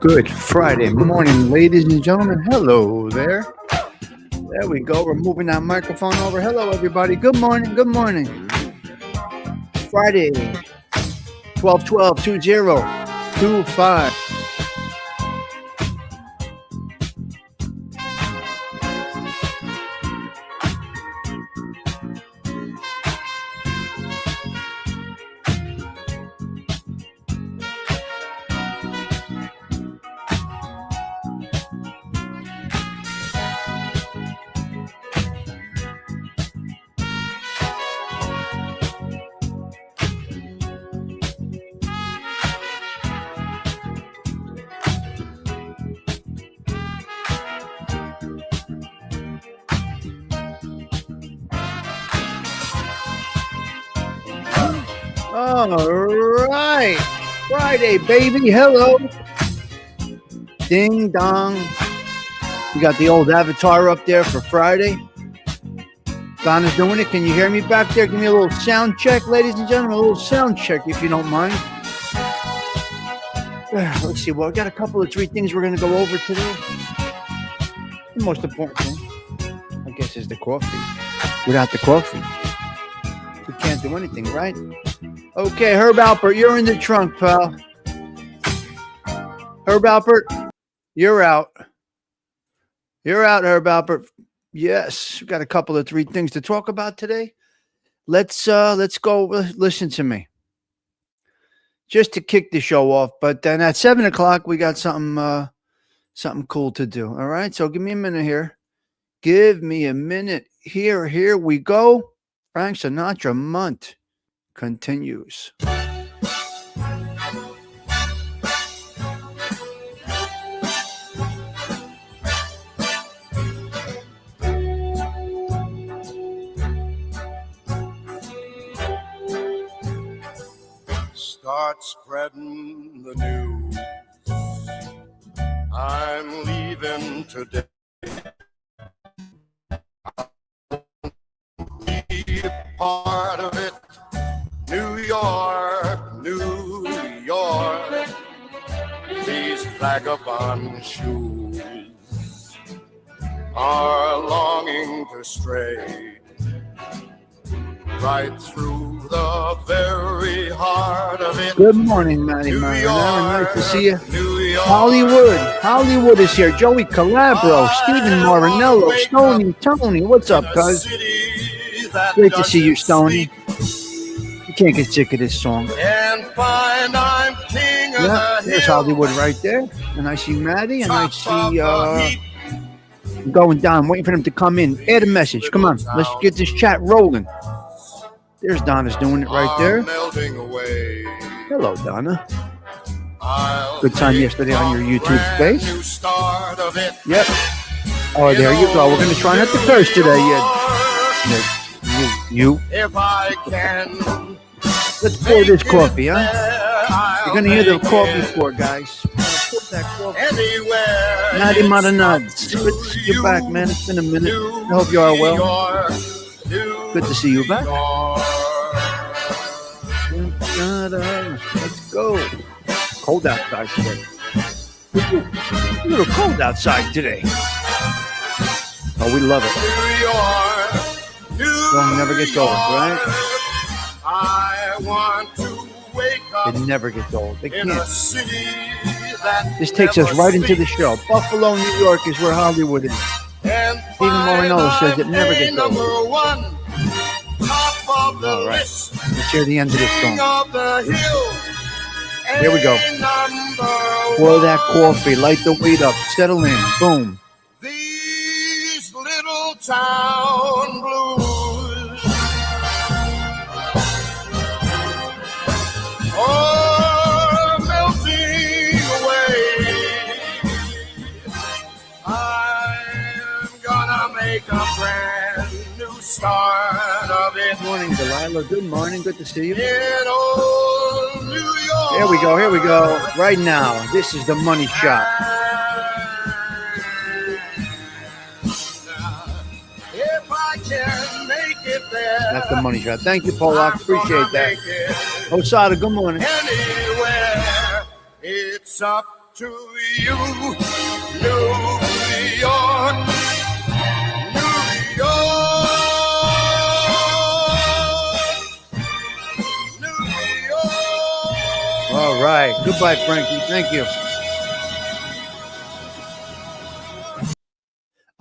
Good Friday morning, ladies and gentlemen. Hello there. There we go. We're moving that microphone over. Hello, everybody. Good morning. Good morning. Friday, 12/12/2025. All right. Friday, baby. Hello. Ding dong. We got the old avatar up there for Friday. Donna's doing it. Can you hear me back there? Give me a little sound check, ladies and gentlemen. A little sound check, if you don't mind. Let's see. Well, I got a couple of three things we're going to go over today. The most important thing, I guess, is the coffee. Without the coffee, we can't do anything, right? Okay, Herb Alpert, you're in the trunk, pal. Herb Alpert, you're out. You're out, Herb Alpert. Yes, we've got a couple of three things to talk about today. Let's go. Listen to me. Just to kick the show off, but then at 7:00 we got something cool to do. All right, so give me a minute here. Give me a minute here. Here we go. Frank Sinatra month continues. Start spreading the news. I'm leaving today. Be a part of it. New York, New York. These vagabond shoes are longing to stray right through the very heart of it. Good morning, Matty Marinaro. Nice to see you. Hollywood is here. Joey Calabro, Stephen Marinello, Stony, Tony. What's up, cuz? Great to see you, Stony. You can't get sick of this song. And find I'm king of Yeah, the there's hill. Hollywood right there. And I see Maddie, and I see going down, waiting for them to come in. Add a message. Come on, let's get this chat rolling. There's Donna's doing it right there. Melting away. Hello, Donna. I'll Good time yesterday on your YouTube space. new start of it. Yep. Oh, there you go. We're going to try not to curse today. You. If I can. Let's pour this coffee, huh? I'll You're going to hear the make coffee it pour, guys. Put that coffee. Anywhere. Natty it's Madanuds. Good to see you back, man. It's been a minute. I hope you are well. Good to see you back. Let's go. Cold outside today. A little cold outside today. Oh, we love it. Song never gets old, right? I want to wake up It never gets old. They in a can't. city that This takes us never right into the sleeps. show. Buffalo, New York is where Hollywood is. And Stephen Marinello says it never gets old. number one, top of the All right. list, Let's hear the end of this king song. of the hill. Here we go. Pour that coffee. Light the weed up. Settle in. Boom. These little town blues are melting away. I'm gonna make a brand new start of it. Good morning, Delilah. Good morning. Good to see you. In old New York. Here we go. Here we go. Right now. This is the money shot. there. That's the money shot. Thank you, Polak. I'm Appreciate gonna that. make it Osada, good morning. anywhere. It's up to you, New York, New York, New York. All right. Goodbye, Frankie. Thank you.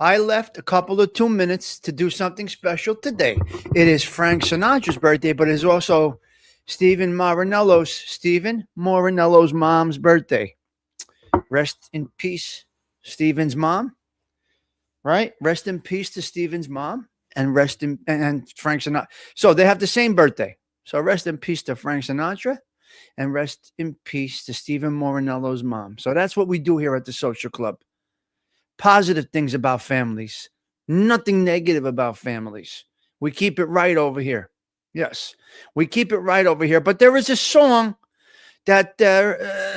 I left a couple of 2 minutes to do something special today. It is Frank Sinatra's birthday, but it's also Stephen Morinello's mom's birthday. Rest in peace, Stephen's mom. Right? Rest in peace to Stephen's mom and Frank Sinatra. So they have the same birthday. So rest in peace to Frank Sinatra and rest in peace to Stephen Morinello's mom. So that's what we do here at the Social Club. Positive things about families, nothing negative about families. We keep it right over here. Yes, we keep it right over here. But there is a song that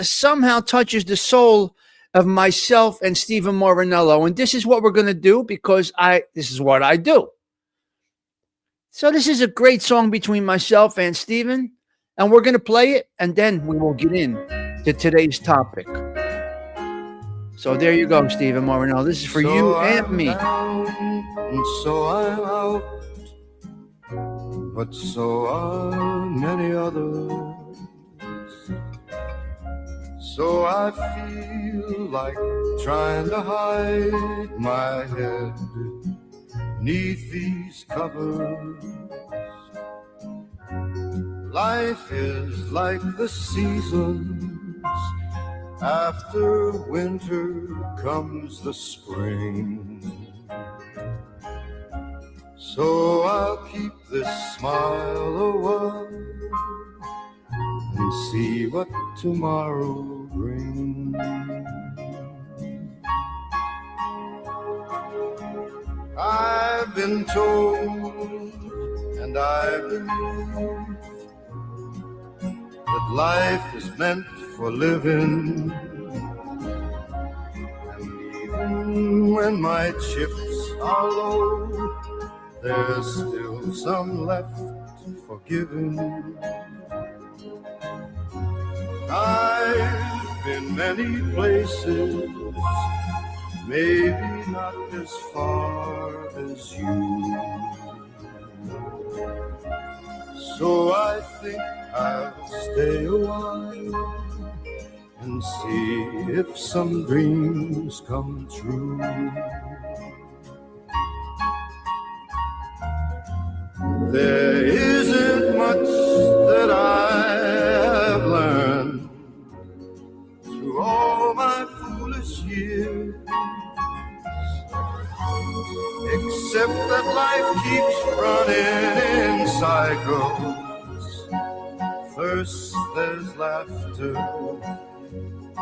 somehow touches the soul of myself and Stephen Morinello. And this is what we're going to do because this is what I do. So this is a great song between myself and Stephen, and we're going to play it, and then we will get in to today's topic. So there you go, Stephen Morinello. This is for you and me. And so I'm out, but so are many others. So I feel like trying to hide my head neath these covers. Life is like the seasons. After winter comes the spring. So I'll keep this smile a while and see what tomorrow brings. I've been told and I believe that life is meant for living, and even when my chips are low, there's still some left for giving. I've been many places, maybe not as far as you. So I think I'll stay a while and see if some dreams come true. There isn't much that I have learned through all my foolish years, except that life keeps running in cycles. First there's laughter,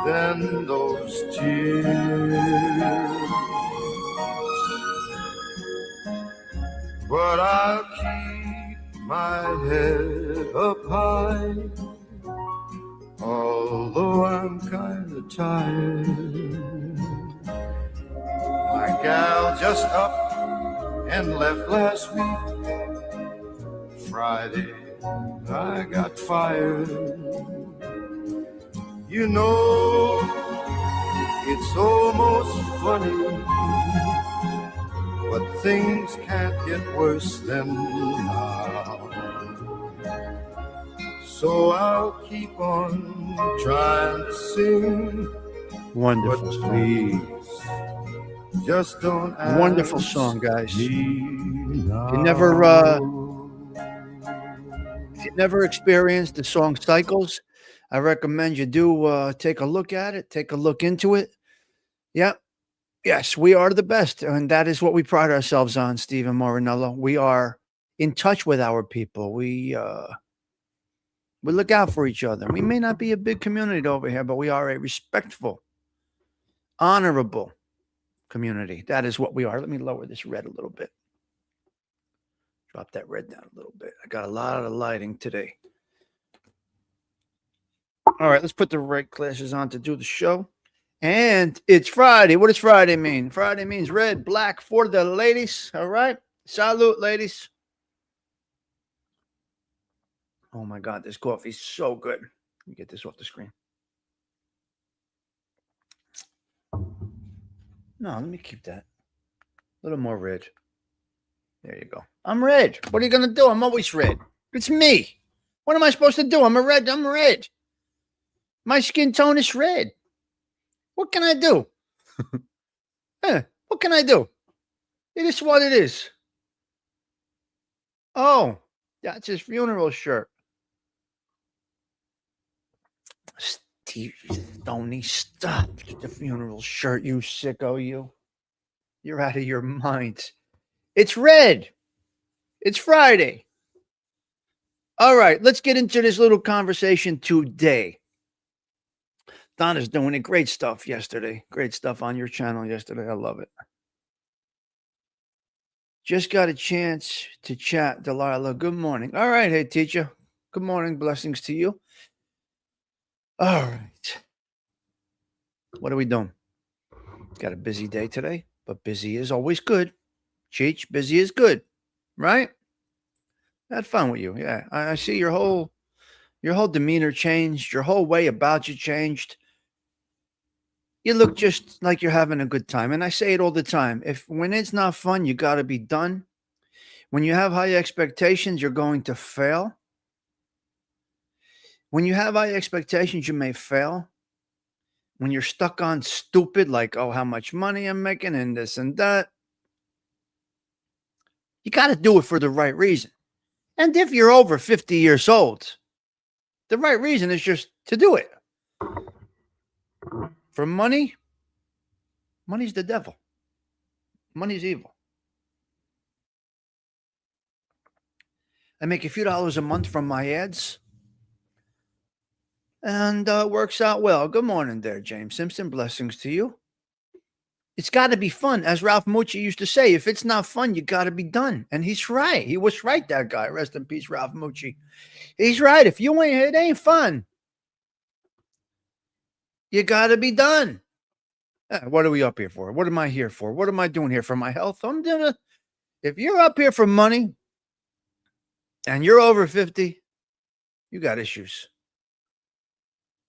then those tears. But I'll keep my head up high, although I'm kinda tired. My gal just up and left last week. Friday I got fired. You know, it's almost funny, but things can't get worse than now. So I'll keep on trying to sing. Wonderful but song. Please, just don't ask Wonderful song, guys. me If you never experienced the song Cycles, I recommend you do take a look at it, take a look into it. Yeah. Yes, we are the best. And that is what we pride ourselves on, Stephen Morinello. We are in touch with our people. We look out for each other. We may not be a big community over here, but we are a respectful, honorable community. That is what we are. Let me lower this red a little bit. Drop that red down a little bit. I got a lot of lighting today. All right, let's put the right glasses on to do the show. And it's Friday. What does Friday mean? Friday means red, black for the ladies. All right. Salute, ladies. Oh my God, this coffee's so good. Let me get this off the screen. No, let me keep that. A little more red. There you go. I'm red. What are you going to do? I'm always red. It's me. What am I supposed to do? I'm red. My skin tone is red. What can I do? What can I do? It is what it is. Oh, that's his funeral shirt. Steve Stoney, stop the funeral shirt, you sicko, you. You're out of your mind. It's red. It's Friday. All right, let's get into this little conversation today. Donna's doing it. Great stuff yesterday. Great stuff on your channel yesterday. I love it. Just got a chance to chat, Delilah. Good morning. All right, hey, teacher. Good morning. Blessings to you. All right. What are we doing? Got a busy day today, but busy is always good. Cheech, busy is good, right? Had fun with you. Yeah, I see your whole demeanor changed. Your whole way about you changed. You look just like you're having a good time. And I say it all the time. When it's not fun, you got to be done. When you have high expectations, you're going to fail. When you have high expectations, you may fail. When you're stuck on stupid, like, oh, how much money I'm making and this and that, you got to do it for the right reason. And if you're over 50 years old, the right reason is just to do it. For money, money's the devil. Money's evil. I make a few dollars a month from my ads. And it works out well. Good morning there, James Simpson. Blessings to you. It's got to be fun. As Ralph Mucci used to say, if it's not fun, you got to be done. And he's right. He was right, that guy. Rest in peace, Ralph Mucci. He's right. If you ain't, it ain't fun. You got to be done. What are we up here for? What am I here for? What am I doing here? For my health? If you're up here for money and you're over 50, you got issues.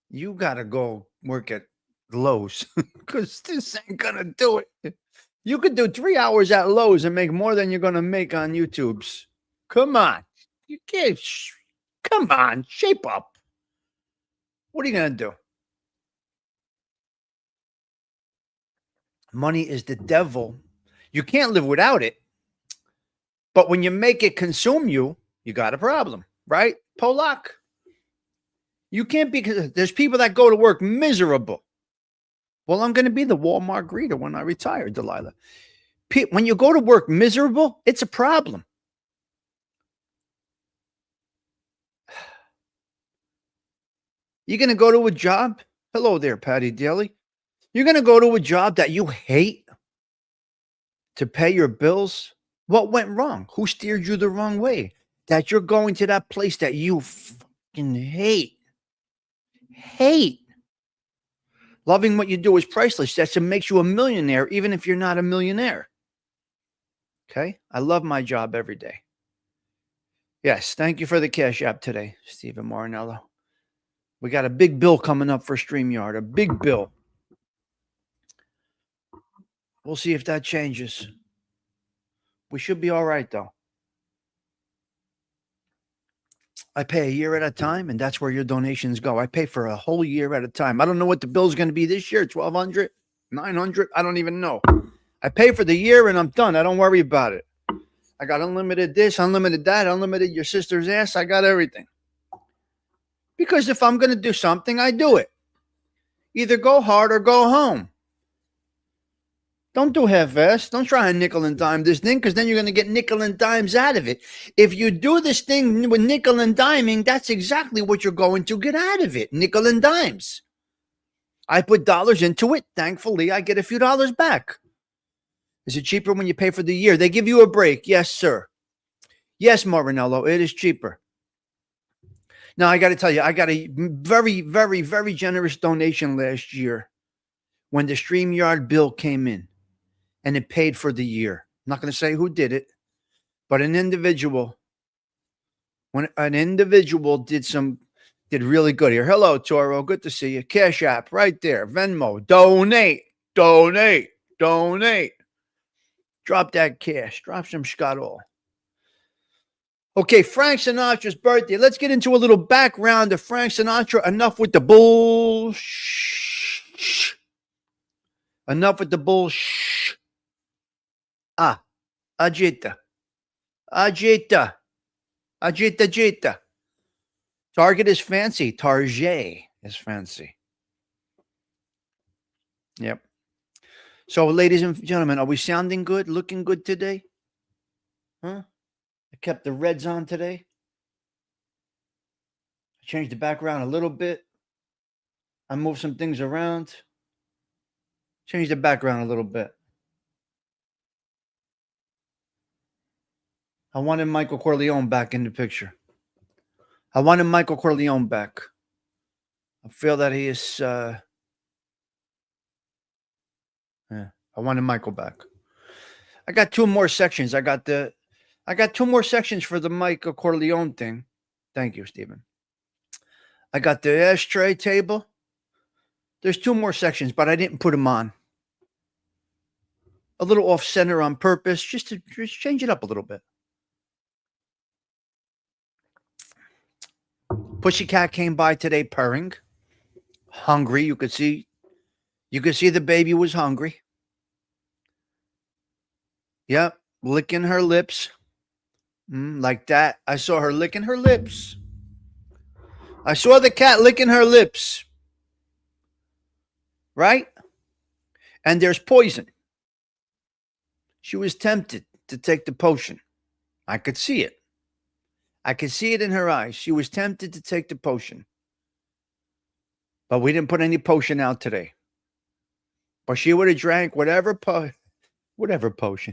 You got to go work at Lowe's because this ain't going to do it. You could do 3 hours at Lowe's and make more than you're going to make on YouTube's. Come on. You can't. Come on. Shape up. What are you going to do? Money is the devil. You can't live without it. But when you make it consume you, you got a problem, right? Polak. You can't be, there's people that go to work miserable. Well, I'm going to be the Walmart greeter when I retire, Delilah. When you go to work miserable, it's a problem. You're going to go to a job. Hello there, Patty Daly. You're going to go to a job that you hate to pay your bills. What went wrong? Who steered you the wrong way? That you're going to that place that you fucking hate. Loving what you do is priceless. That's what makes you a millionaire, even if you're not a millionaire. Okay? I love my job every day. Yes, thank you for the Cash App today, Stephen Marinello. We got a big bill coming up for StreamYard, a big bill. We'll see if that changes. We should be all right, though. I pay a year at a time, and that's where your donations go. I pay for a whole year at a time. I don't know what the bill's going to be this year, $1,200, $900. I don't even know. I pay for the year, and I'm done. I don't worry about it. I got unlimited this, unlimited that, unlimited your sister's ass. I got everything. Because if I'm going to do something, I do it. Either go hard or go home. Don't do half-ass. Don't try and nickel and dime this thing, because then you're going to get nickel and dimes out of it. If you do this thing with nickel and diming, that's exactly what you're going to get out of it. Nickel and dimes. I put dollars into it. Thankfully, I get a few dollars back. Is it cheaper when you pay for the year? They give you a break. Yes, sir. Yes, Marinello, it is cheaper. Now, I got to tell you, I got a very, very, very generous donation last year when the StreamYard bill came in. And it paid for the year. I'm not going to say who did it, but an individual When an individual did really good here. Hello, Toro. Good to see you. Cash App right there. Venmo. Donate. Donate. Donate. Drop that cash. Drop some Scott all. Okay, Frank Sinatra's birthday. Let's get into a little background of Frank Sinatra. Enough with the bullshit. Enough with the bullshit. Ajita. Ajita. Ajita Jita. Target is fancy. Target is fancy. Yep. So, ladies and gentlemen, are we sounding good? Looking good today? Huh? I kept the reds on today. I changed the background a little bit. I moved some things around. Changed the background a little bit. I wanted Michael Corleone back in the picture. I wanted Michael Corleone back. I feel that he is... I wanted Michael back. I got two more sections. I got two more sections for the Michael Corleone thing. Thank you, Stephen. I got the ashtray table. There's two more sections, but I didn't put them on. A little off center on purpose, just to change it up a little bit. Pussycat came by today purring, hungry. You could see the baby was hungry. Yep, licking her lips. Like that. I saw her licking her lips. I saw the cat licking her lips. Right? And there's poison. She was tempted to take the potion. I could see it. I could see it in her eyes. She was tempted to take the potion. But we didn't put any potion out today. But she would have drank whatever potion.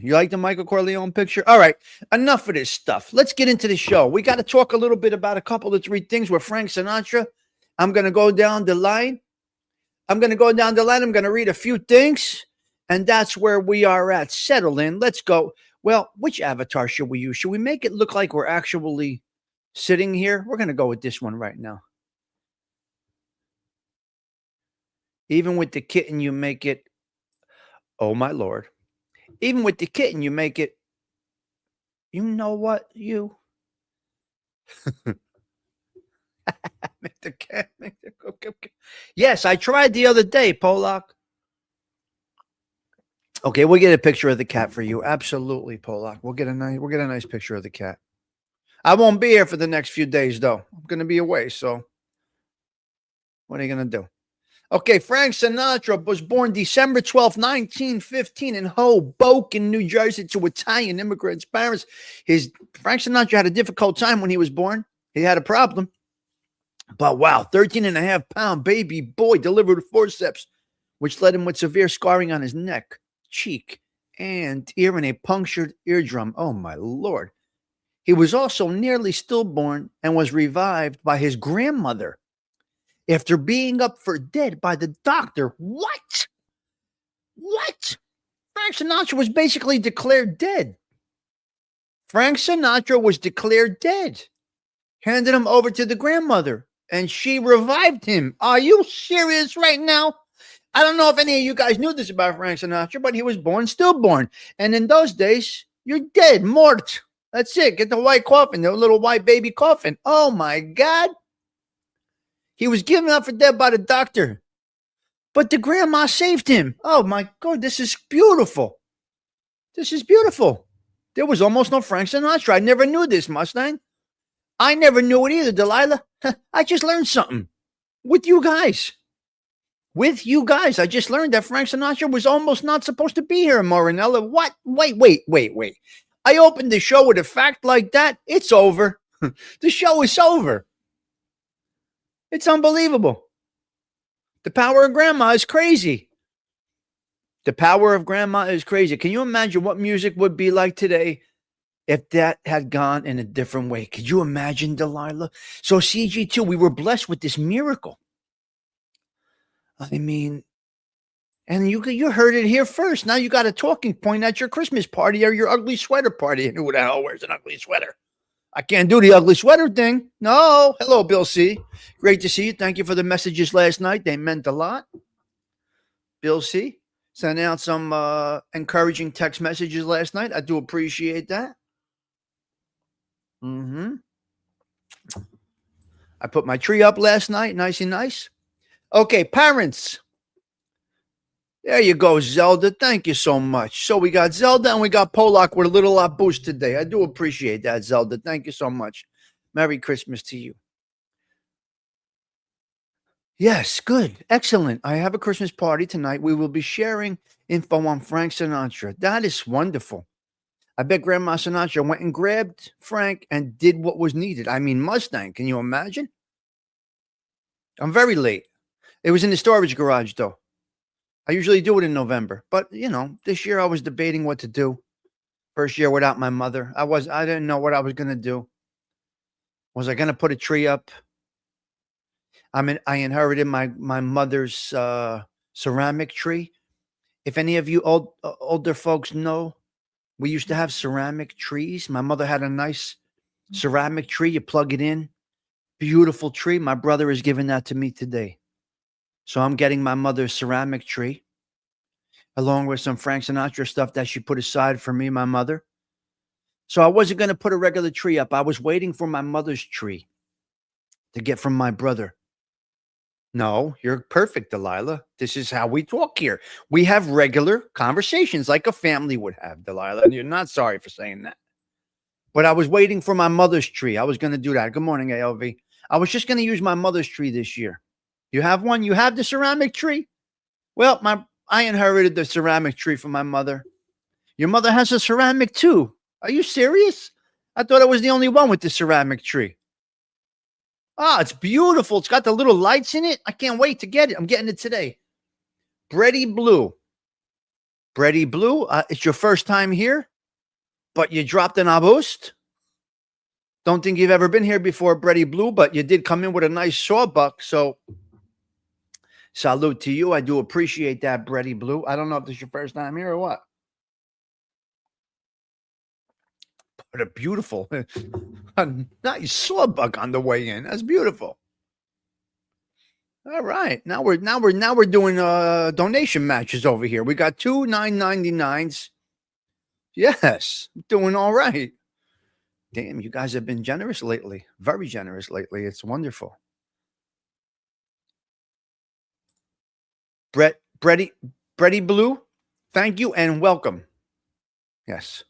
You like the Michael Corleone picture? All right. Enough of this stuff. Let's get into the show. We got to talk a little bit about a couple of three things with Frank Sinatra. I'm going to go down the line. I'm going to read a few things. And that's where we are at. Settle in. Let's go. Well, which avatar should we use? Should we make it look like we're actually sitting here? We're going to go with this one right now. Even with the kitten, you make it. Oh, my Lord. Even with the kitten, you make it. You know what? You. Make the cat. Okay. Yes, I tried the other day, Polak. Okay, we'll get a picture of the cat for you. Absolutely, Polak. We'll get a nice picture of the cat. I won't be here for the next few days, though. I'm going to be away, so what are you going to do? Okay, Frank Sinatra was born December 12th, 1915 in Hoboken, New Jersey to Italian immigrants' parents. Frank Sinatra had a difficult time when he was born. He had a problem. But wow, 13.5-pound baby boy delivered with forceps, which led him with severe scarring on his neck, cheek, and ear and a punctured eardrum. Oh, my Lord. He was also nearly stillborn and was revived by his grandmother after being up for dead by the doctor. What? Frank Sinatra was basically declared dead. Frank Sinatra was declared dead. Handed him over to the grandmother, and she revived him. Are you serious right now? I don't know if any of you guys knew this about Frank Sinatra, but he was born stillborn. And in those days, you're dead, mort. That's it. Get the white coffin, the little white baby coffin. Oh, my God. He was given up for dead by the doctor. But the grandma saved him. Oh, my God. This is beautiful. There was almost no Frank Sinatra. I never knew this, Mustang. I never knew it either, Delilah. I just learned something with you guys. I just learned that Frank Sinatra was almost not supposed to be here in Morinella. What? Wait. I opened the show with a fact like that. It's over. The show is over. It's unbelievable. The power of grandma is crazy. Can you imagine what music would be like today if that had gone in a different way? Could you imagine, Delilah? So CG2, we were blessed with this miracle. I mean, and you heard it here first. Now you got a talking point at your Christmas party or your ugly sweater party. Who the hell wears an ugly sweater? I can't do the ugly sweater thing. No. Hello, Bill C. Great to see you. Thank you for the messages last night. They meant a lot. Bill C. Sent out some encouraging text messages last night. I do appreciate that. Mm-hmm. I put my tree up last night. Nice and nice. Okay, parents. There you go, Zelda. Thank you so much. So we got Zelda and we got Polak with a little boost today. I do appreciate that, Zelda. Thank you so much. Merry Christmas to you. Yes, good. Excellent. I have a Christmas party tonight. We will be sharing info on Frank Sinatra. That is wonderful. I bet Grandma Sinatra went and grabbed Frank and did what was needed. I mean, Mustang. Can you imagine? I'm very late. It was in the storage garage, though. I usually do it in November, but this year I was debating what to do. First year without my mother. I didn't know what I was going to do. Was I going to put a tree up? I inherited my mother's ceramic tree. If any of you older folks know, we used to have ceramic trees. My mother had a nice ceramic tree. You plug it in. Beautiful tree. My brother is giving that to me today. So I'm getting my mother's ceramic tree, along with some Frank Sinatra stuff that she put aside for me, my mother. So I wasn't going to put a regular tree up. I was waiting for my mother's tree to get from my brother. No, you're perfect, Delilah. This is how we talk here. We have regular conversations like a family would have, Delilah. And you're not sorry for saying that. But I was waiting for my mother's tree. I was going to do that. Good morning, ALV. I was just going to use my mother's tree this year. You have one? You have the ceramic tree? Well, I inherited the ceramic tree from my mother. Your mother has a ceramic too. Are you serious? I thought I was the only one with the ceramic tree. Ah, it's beautiful. It's got the little lights in it. I can't wait to get it. I'm getting it today. Bready Blue. Bready Blue, it's your first time here, but you dropped an abust. Don't think you've ever been here before, Bready Blue, but you did come in with a nice sawbuck, so salute to you. I do appreciate that, Bready Blue. I don't know if this is your first time here or what. But a beautiful, a nice sawbuck on the way in. That's beautiful. All right, now we're doing donation matches over here. We got two $9.99s. Yes, doing all right. Damn, you guys have been generous lately. Very generous lately. It's wonderful. Bready Blue, thank you and welcome. Yes.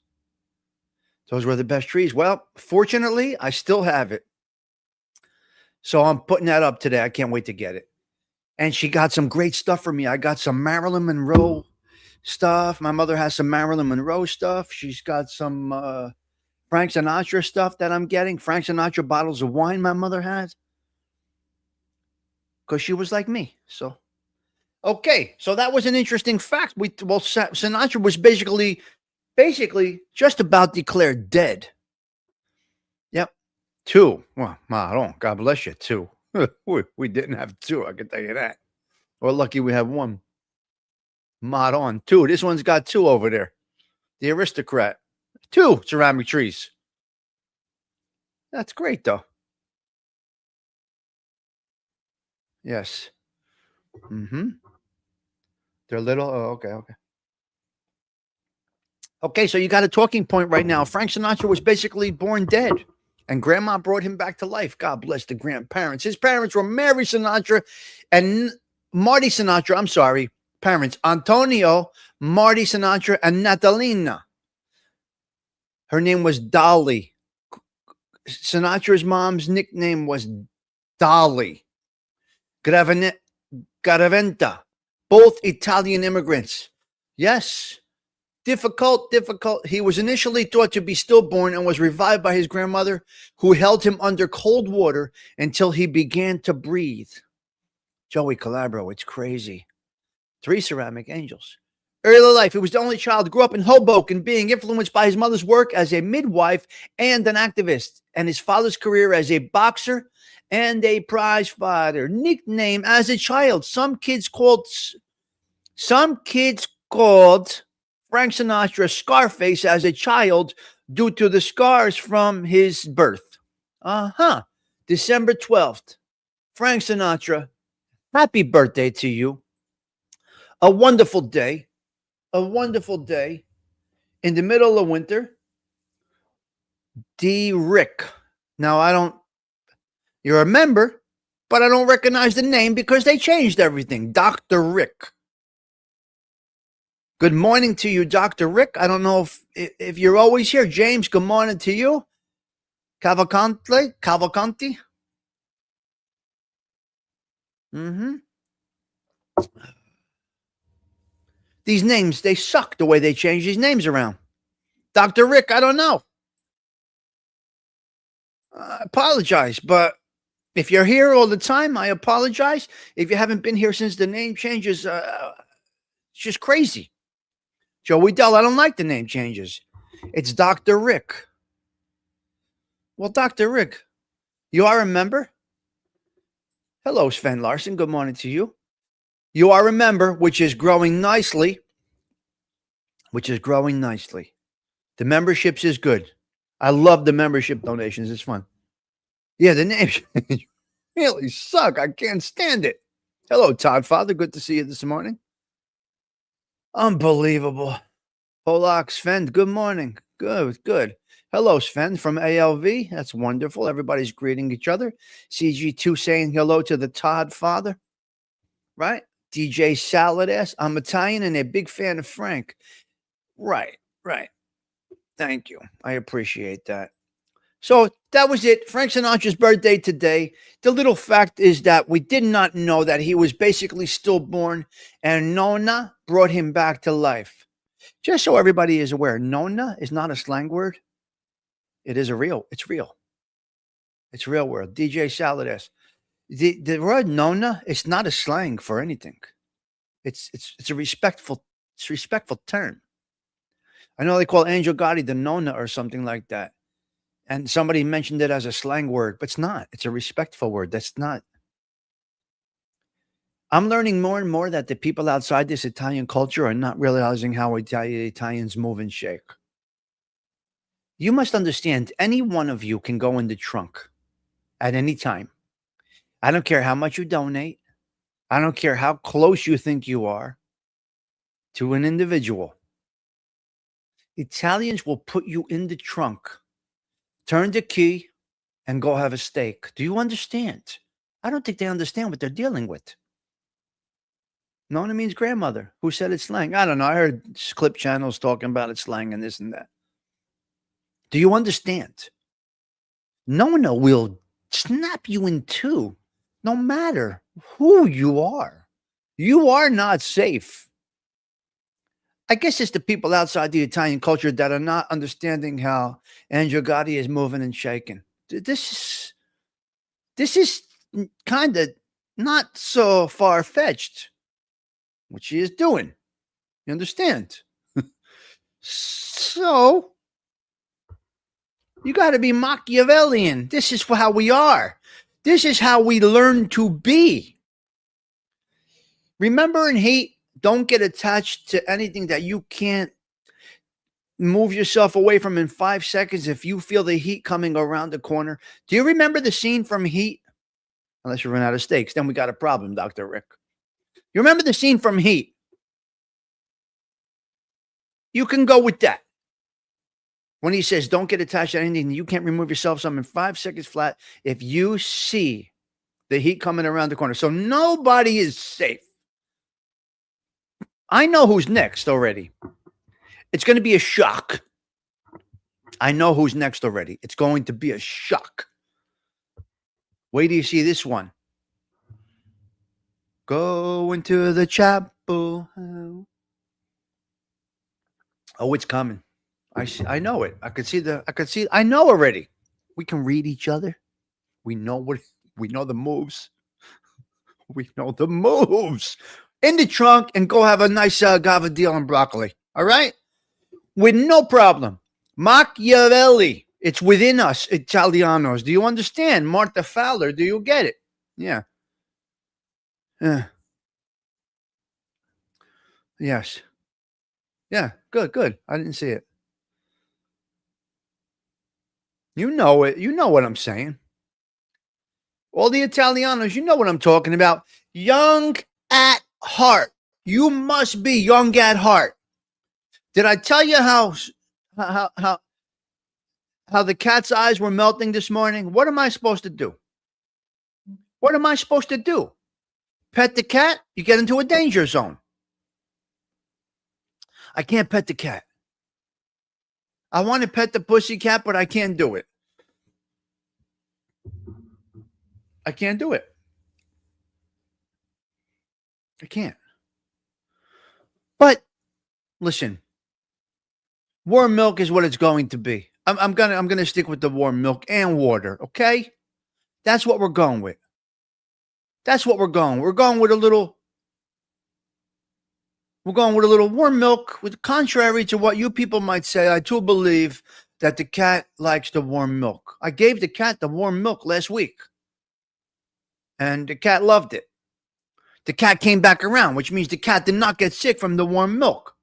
Those were the best trees. Well, fortunately, I still have it. So I'm putting that up today. I can't wait to get it. And she got some great stuff for me. I got some Marilyn Monroe stuff. My mother has some Marilyn Monroe stuff. She's got some Frank Sinatra stuff that I'm getting. Frank Sinatra bottles of wine my mother has. Because she was like me. So, okay. So that was an interesting fact. Sinatra was basically just about declared dead. Yep. 2. Well, Maron, God bless you. 2. We didn't have 2, I can tell you that. We're lucky we have 1. Maron, 2. This one's got 2 over there. The aristocrat. 2 ceramic trees. That's great, though. Yes. Mm-hmm. They're little. Oh, okay. Okay, so you got a talking point right now. Frank Sinatra was basically born dead, and Grandma brought him back to life. God bless the grandparents. His parents were Mary Sinatra and Marty Sinatra. I'm sorry, parents. Antonio, Marty Sinatra, and Natalina. Her name was Dolly. Sinatra's mom's nickname was Dolly. Garaventa. Both Italian immigrants. Yes. Difficult. He was initially thought to be stillborn and was revived by his grandmother, who held him under cold water until he began to breathe. Joey Calabro, it's crazy. 3 ceramic angels. Early life, he was the only child, grew up in Hoboken, being influenced by his mother's work as a midwife and an activist, and his father's career as a boxer and a prize fighter. Nickname as a child, some kids called Frank Sinatra Scarface as a child due to the scars from his birth. December 12th. Frank Sinatra, happy birthday to you. A wonderful day. A wonderful day in the middle of winter. D. Rick. Now, you're a member, but I don't recognize the name because they changed everything. Dr. Rick. Good morning to you, Dr. Rick. I don't know if you're always here. James, good morning to you. Cavalcanti. These names, they suck the way they change these names around. Dr. Rick, I don't know. I apologize, but if you're here all the time, I apologize. If you haven't been here since the name changes, it's just crazy. Joey Dell, I don't like the name changes. It's Dr. Rick. Well, Dr. Rick, you are a member? Hello, Sven Larson. Good morning to you. You are a member, which is growing nicely. The memberships is good. I love the membership donations. It's fun. Yeah, the names really suck. I can't stand it. Hello, Todd Father. Good to see you this morning. Unbelievable. Polak Sven, good morning. Good. Hello, Sven from ALV. That's wonderful. Everybody's greeting each other. CG2 saying hello to the Todd Father. Right? DJ Salad ass. I'm Italian and a big fan of Frank. Right. Thank you. I appreciate that. So that was it. Frank Sinatra's birthday today. The little fact is that we did not know that he was basically stillborn and Nona brought him back to life. Just so everybody is aware, Nona is not a slang word. It's real. It's a real word. DJ Salad ass. The word Nona is not a slang for anything. It's a respectful term. I know they call Angel Gotti the Nona or something like that. And somebody mentioned it as a slang word, but it's not. It's a respectful word. That's not. I'm learning more and more that the people outside this Italian culture are not realizing how Italians move and shake. You must understand, any one of you can go in the trunk at any time. I don't care how much you donate. I don't care how close you think you are to an individual. Italians will put you in the trunk, turn the key, and go have a steak. Do you understand? I don't think they understand what they're dealing with. Nona means grandmother. Who said it's slang? I don't know. I heard clip channels talking about it slang and this and that. Do you understand? Nona will snap you in two, no matter who you are. You are not safe. I guess it's the people outside the Italian culture that are not understanding how Angel Gotti is moving and shaking. This is kind of not so far-fetched, what she is doing. You understand? So, you got to be Machiavellian. This is how we are. This is how we learn to be. Remember in Heat, don't get attached to anything that you can't move yourself away from in 5 seconds if you feel the heat coming around the corner. Do you remember the scene from Heat? Unless you run out of steaks, then we got a problem, Dr. Rick. You remember the scene from Heat? You can go with that. When he says, don't get attached to anything, you can't remove yourself some in 5 seconds flat if you see the heat coming around the corner. So nobody is safe. I know who's next already. It's going to be a shock. I know who's next already. It's going to be a shock. Wait till you see this one. Go into the chapel. Oh, it's coming. I know it. I know already. We can read each other. We know the moves. We know the moves. In the trunk and go have a nice gavadil and broccoli. All right? With no problem. Machiavelli. It's within us, Italianos. Do you understand? Martha Fowler, do you get it? Yeah. Yes. Yeah, good, good. I didn't see it. You know it. You know what I'm saying. All the Italianos, you know what I'm talking about. Young at heart. You must be young at heart. Did I tell you how how how the cat's eyes were melting this morning? What am I supposed to do? What am I supposed to do? Pet the cat? You get into a danger zone. I can't pet the cat. I want to pet the pussy cat, but I can't do it. I can't do it. I can't. But listen, warm milk is what it's going to be. I'm gonna stick with the warm milk and water. Okay, that's what we're going with. That's what we're going. We're going with a little. We're going with a little warm milk. With contrary to what you people might say, I do believe that the cat likes the warm milk. I gave the cat the warm milk last week, and the cat loved it. The cat came back around, which means the cat did not get sick from the warm milk,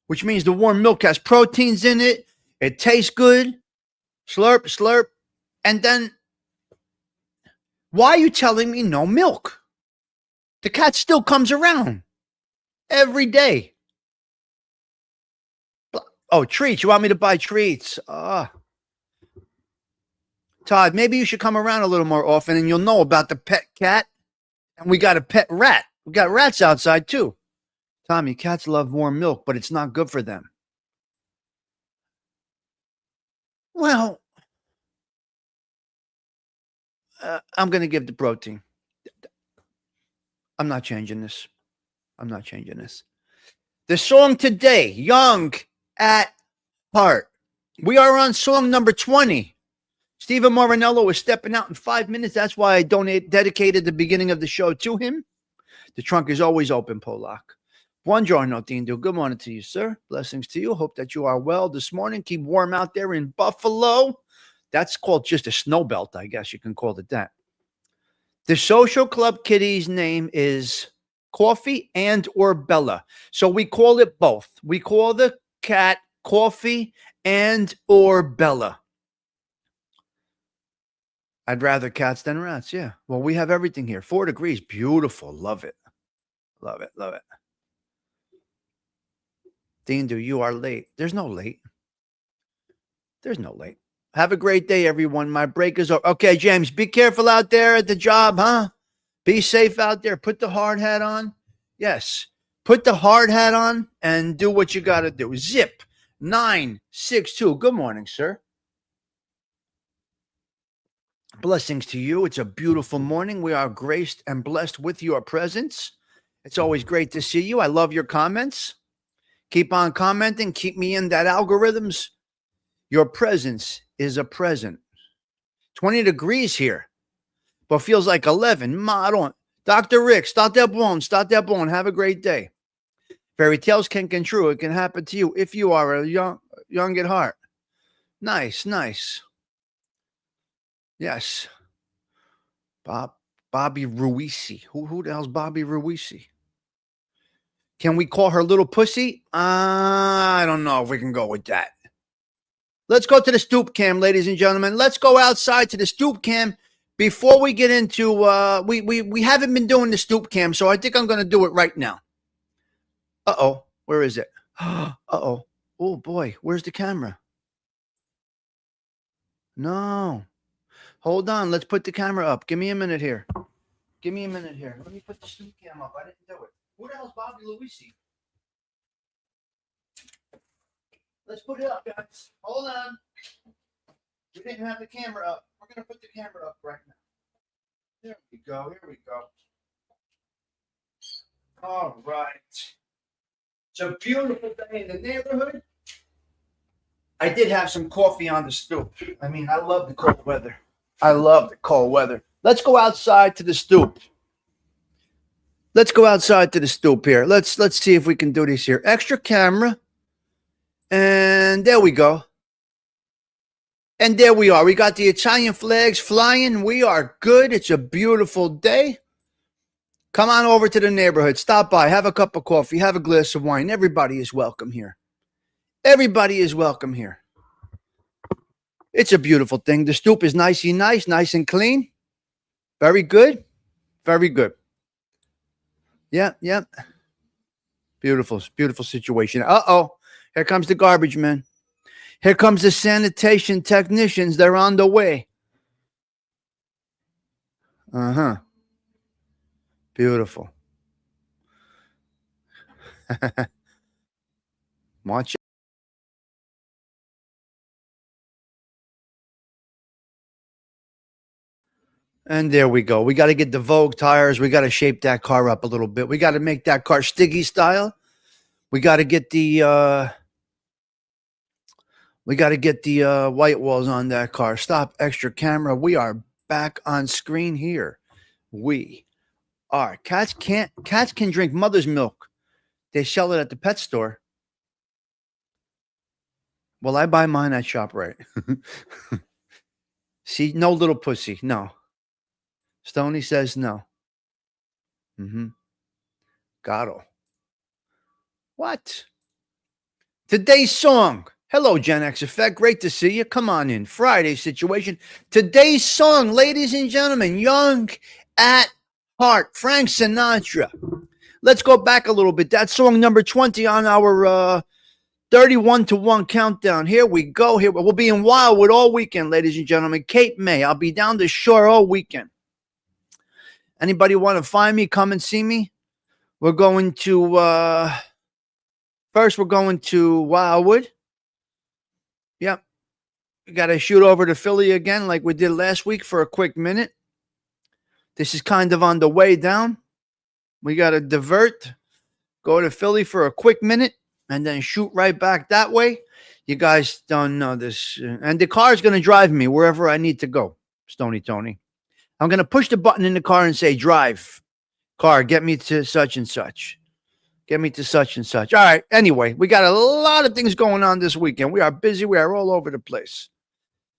which means the warm milk has proteins in it. It tastes good. Slurp, slurp. And then, why are you telling me no milk? The cat still comes around every day. Oh, treats. You want me to buy treats? Todd, maybe you should come around a little more often and you'll know about the pet cat. And we got a pet rat. We got rats outside too. Tommy, cats love warm milk, but it's not good for them. Well, I'm going to give the protein. I'm not changing this. I'm not changing this. The song today, Young at Heart. We are on song number 20. Stephen Marinello is stepping out in 5 minutes. That's why I dedicated the beginning of the show to him. The trunk is always open, Polak. Buongiorno, Dindo. Good morning to you, sir. Blessings to you. Hope that you are well this morning. Keep warm out there in Buffalo. That's called just a snow belt, I guess you can call it that. The social club kitty's name is Kawfee and or Bella. So we call it both. We call the cat Kawfee and or Bella. I'd rather cats than rats, yeah. Well, we have everything here. 4 degrees. Beautiful. Love it. Love it. Love it. Dindu, you are late. There's no late. There's no late. Have a great day, everyone. My break is over. Okay, James, be careful out there at the job, huh? Be safe out there. Put the hard hat on. Yes. Put the hard hat on and do what you got to do. Zip 962. Good morning, sir. Blessings to you. It's a beautiful morning. We are graced and blessed with your presence. It's always great to see you. I love your comments. Keep on commenting. Keep me in that algorithms. Your presence is a present. 20 degrees here, but feels like 11. Maron. Dr. Rick, start that bone. Have a great day. Fairy tales can come true. It can happen to you if you are a young at heart. Nice, nice. Yes. Bobby Ruisi. Who the hell's Bobby Ruisi? Can we call her little pussy? I don't know if we can go with that. Let's go to the stoop cam, ladies and gentlemen. Let's go outside to the stoop cam before we get into we haven't been doing the stoop cam, so I think I'm going to do it right now. Uh-oh. Where is it? Uh-oh. Oh boy, where's the camera? No. Hold on, let's put the camera up. Give me a minute here. Let me put the stoop cam up. I didn't do it. Who the hell's Bobby Luisi? Let's put it up, guys. Hold on. We didn't have the camera up. We're going to put the camera up right now. There we go. Here we go. All right. It's a beautiful day in the neighborhood. I did have some coffee on the stoop. I mean, I love the cold weather. Let's go outside to the stoop. Here. Let's see if we can do this here. Extra camera. And there we go. And there we are. We got the Italian flags flying. We are good. It's a beautiful day. Come on over to the neighborhood. Stop by. Have a cup of coffee. Have a glass of wine. Everybody is welcome here. Everybody is welcome here. It's a beautiful thing. The stoop is nicey nice and clean. Very good. Very good. Yeah. Beautiful situation. Uh-oh. Here comes the garbage man. Here comes the sanitation technicians. They're on the way. Uh-huh. Beautiful. Watch. And there we go. We got to get the Vogue tires. We got to shape that car up a little bit. We got to make that car Stiggy style. We got to get the white walls on that car. Stop extra camera. We are back on screen here. We are. Cats can drink mother's milk. They sell it at the pet store. Well, I buy mine at ShopRite. See, no little pussy. No. Stoney says no. Gatto. What? Today's song. Hello, Gen X Effect. Great to see you. Come on in. Friday situation. Today's song, ladies and gentlemen, Young at Heart, Frank Sinatra. Let's go back a little bit. That's song number 20 on our 31 to 1 countdown. Here we go. Here we'll be in Wildwood all weekend, ladies and gentlemen. Cape May. I'll be down the shore all weekend. Anybody want to find me? Come and see me. We're going to first we're going to Wildwood. Yep. We got to shoot over to Philly again like we did last week for a quick minute. This is kind of on the way down. We got to divert, go to Philly for a quick minute, and then shoot right back that way. You guys don't know this. And the car is going to drive me wherever I need to go, Stony Tony. I'm going to push the button in the car and say, drive. Car, get me to such and such. Get me to such and such. All right. Anyway, we got a lot of things going on this weekend. We are busy. We are all over the place.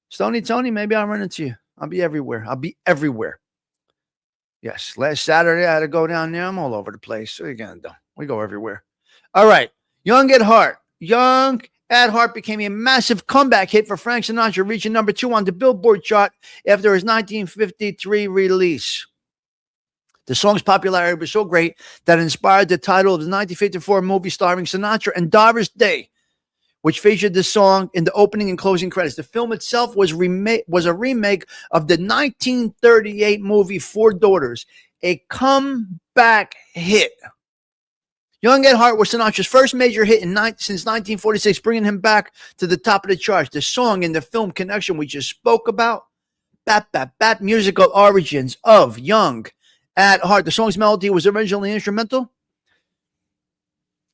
Stony Tony, maybe I'll run into you. I'll be everywhere. Yes. Last Saturday, I had to go down there. I'm all over the place. What are you going to do? We go everywhere. All right. Young at Heart. Young at Heart became a massive comeback hit for Frank Sinatra, reaching number 2 on the Billboard chart after his 1953 release. The song's popularity was so great that it inspired the title of the 1954 movie starring Sinatra and Doris Day, which featured the song in the opening and closing credits. The film itself was a remake of the 1938 movie Four Daughters, a comeback hit. Young at Heart was Sinatra's first major hit since 1946, bringing him back to the top of the charts. The song in the film connection we just spoke about, musical origins of Young at Heart. The song's melody was originally instrumental,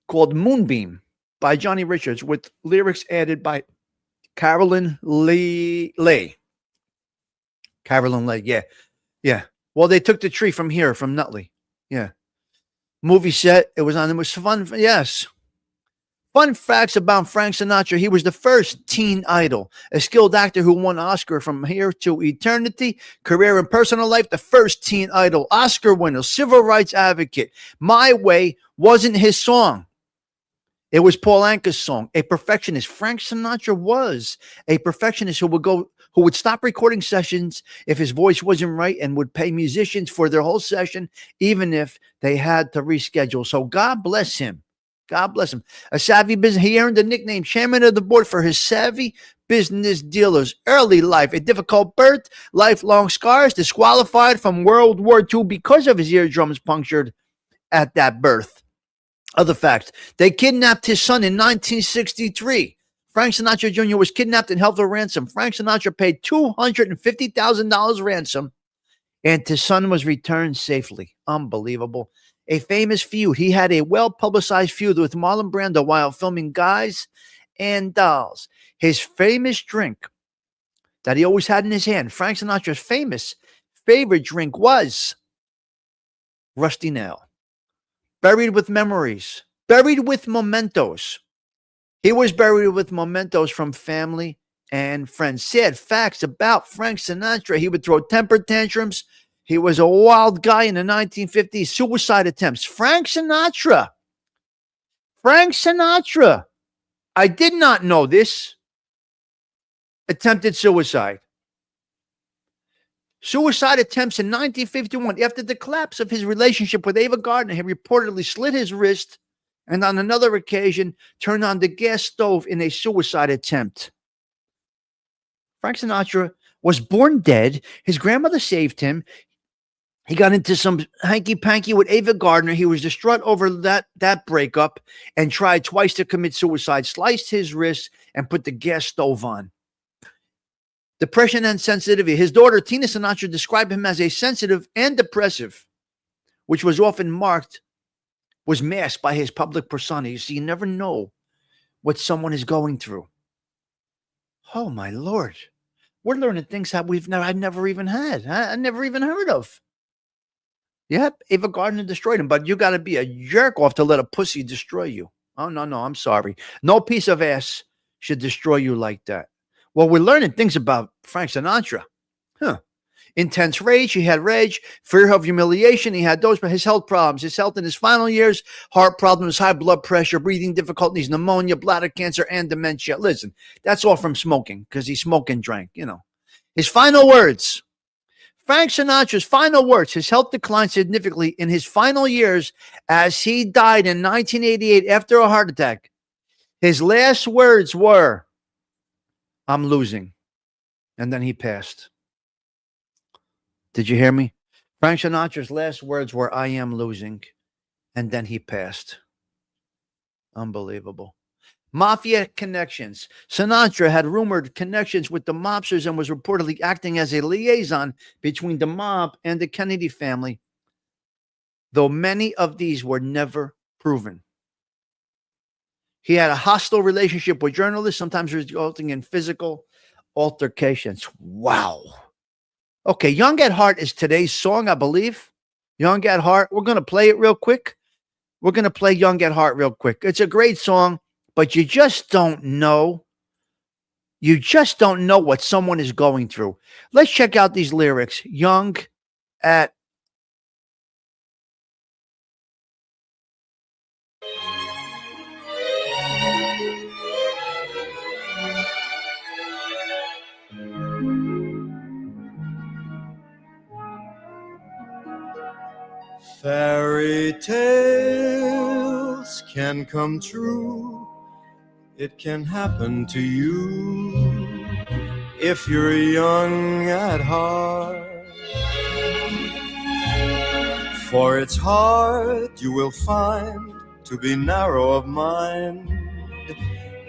called Moonbeam by Johnny Richards, with lyrics added by Carolyn Leigh. Carolyn Leigh, yeah. Well, they took the tree from here, from Nutley. Yeah. Movie set. It was fun. Yes. Fun facts about Frank Sinatra. He was the first teen idol, a skilled actor who won Oscar from here to eternity, career and personal life, the first teen idol, Oscar winner, civil rights advocate. My Way wasn't his song. It was Paul Anka's song. A perfectionist. Frank Sinatra was a perfectionist who would stop recording sessions if his voice wasn't right and would pay musicians for their whole session, even if they had to reschedule. So God bless him. God bless him. A savvy business. He earned the nickname chairman of the board for his savvy business dealers. Early life, a difficult birth, lifelong scars, disqualified from World War II because of his eardrums punctured at that birth. Other facts. They kidnapped his son in 1963. Frank Sinatra Jr. was kidnapped and held for ransom. Frank Sinatra paid $250,000 ransom, and his son was returned safely. Unbelievable. A famous feud. He had a well-publicized feud with Marlon Brando while filming Guys and Dolls. His famous drink that he always had in his hand, Frank Sinatra's favorite drink was Rusty Nail. Buried with memories. Buried with mementos. He was buried with mementos from family and friends. Sad facts about Frank Sinatra. He would throw temper tantrums. He was a wild guy in the 1950s. Suicide attempts. Frank Sinatra. I did not know this. Attempted suicide. Suicide attempts in 1951. After the collapse of his relationship with Ava Gardner, he reportedly slit his wrist and on another occasion turned on the gas stove in a suicide attempt. Frank Sinatra was born dead. His grandmother saved him. He got into some hanky-panky with Ava Gardner. He was distraught over that breakup and tried twice to commit suicide, sliced his wrist, and put the gas stove on. Depression and sensitivity. His daughter, Tina Sinatra, described him as a sensitive and depressive, which was often was masked by his public persona. You see, you never know what someone is going through. Oh, my Lord. We're learning things that I've never even had. I never even heard of. Yep, Ava Gardner destroyed him, but you got to be a jerk off to let a pussy destroy you. Oh, no, I'm sorry. No piece of ass should destroy you like that. Well, we're learning things about Frank Sinatra. Intense rage. He had rage, fear of humiliation. He had those, but his health problems, his health in his final years, heart problems, high blood pressure, breathing difficulties, pneumonia, bladder cancer, and dementia. Listen, that's all from smoking because he smoked and drank, His final words. Frank Sinatra's final words. His health declined significantly in his final years as he died in 1988 after a heart attack. His last words were, "I'm losing." And then he passed. Did you hear me? Frank Sinatra's last words were, "I am losing." And then he passed. Unbelievable. Mafia connections. Sinatra had rumored connections with the mobsters and was reportedly acting as a liaison between the mob and the Kennedy family, though many of these were never proven. He had a hostile relationship with journalists, sometimes resulting in physical altercations. Wow. Okay, Young at Heart is today's song, I believe. Young at Heart. We're going to play it real quick. We're going to play Young at Heart real quick. It's a great song, but you just don't know. You just don't know what someone is going through. Let's check out these lyrics. Young at Fairy tales can come true. It can happen to you if you're young at heart. For it's hard, you will find, to be narrow of mind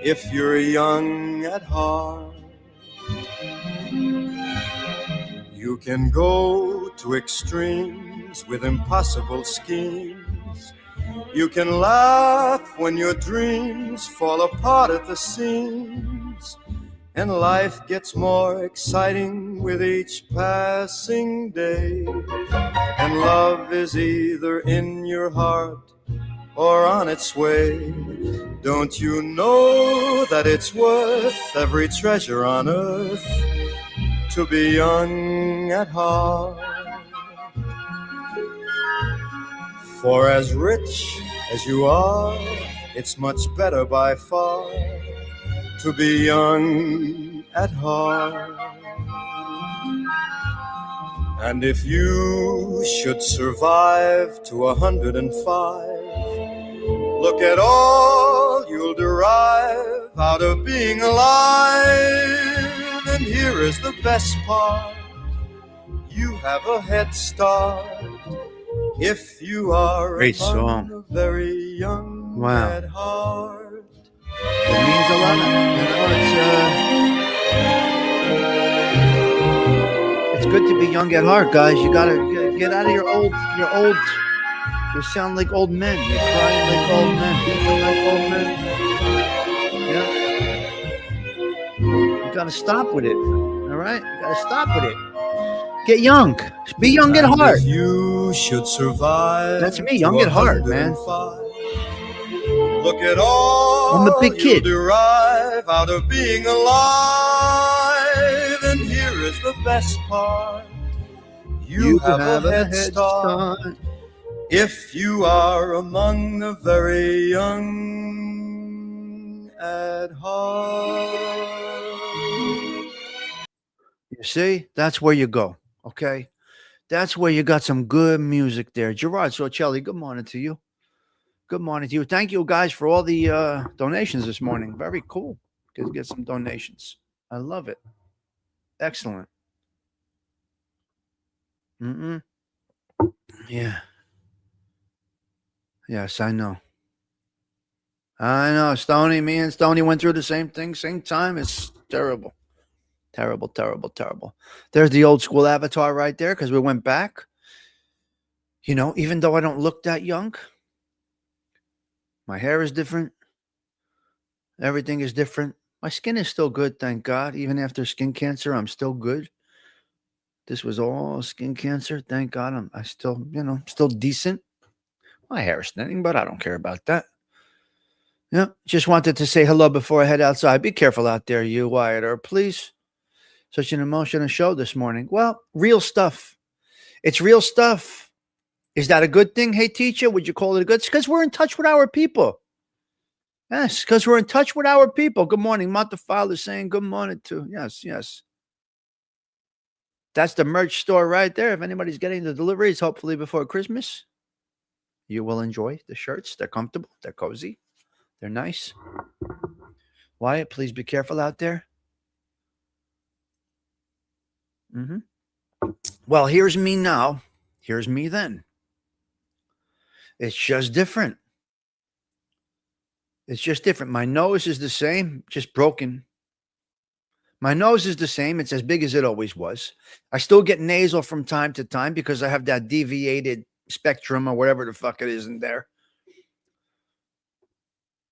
if you're young at heart. You can go to extremes with impossible schemes. You can laugh when your dreams fall apart at the seams. And life gets more exciting with each passing day. And love is either in your heart or on its way. Don't you know that it's worth every treasure on earth to be young at heart? For as rich as you are, it's much better by far to be young at heart. And if you should survive to 105, look at all you'll derive out of being alive. And here is the best part, you have a head start if you are Great song. a very young at heart. It means a lot. It's good to be young at heart, guys. You gotta get out of your old. You sound like old men. You're crying like old men. Thinking like old men. Yeah. You gotta stop with it. All right. You gotta stop with it. Get young. Be young at heart. If you should survive. That's me, young at heart, man. Look at all I'm a big kid. you derive out of being alive. And here is the best part. You have a head start if you are among the very young at heart. You see, that's where you go. Okay. That's where you got some good music there. Gerard Sorcelli, good morning to you. Good morning to you. Thank you guys for all the donations this morning. Very cool. Get some donations. I love it. Excellent. Mm-mm. Yeah. Yes, I know. I know. Stoney, me and Stoney went through the same thing, same time. It's terrible. Terrible, terrible, terrible. There's the old school avatar right there because we went back. You know, even though I don't look that young, my hair is different. Everything is different. My skin is still good, thank God. Even after skin cancer, I'm still good. This was all skin cancer. Thank God. I still, still decent. My hair is thinning, but I don't care about that. Yeah. Just wanted to say hello before I head outside. Be careful out there, you, Wyatt, or please. Such an emotional show this morning. Well, real stuff. It's real stuff. Is that a good thing? Hey, teacher, would you call it a good? It's because we're in touch with our people. Yes, because we're in touch with our people. Good morning. Mata Fowler saying good morning too. Yes, yes. That's the merch store right there. If anybody's getting the deliveries, hopefully before Christmas, you will enjoy the shirts. They're comfortable. They're cozy. They're nice. Wyatt, please be careful out there. Mm-hmm. Well, here's me now. Here's me then. It's just different. It's just different. My nose is the same, just broken. My nose is the same. It's as big as it always was. I still get nasal from time to time because I have that deviated spectrum or whatever the fuck it is in there.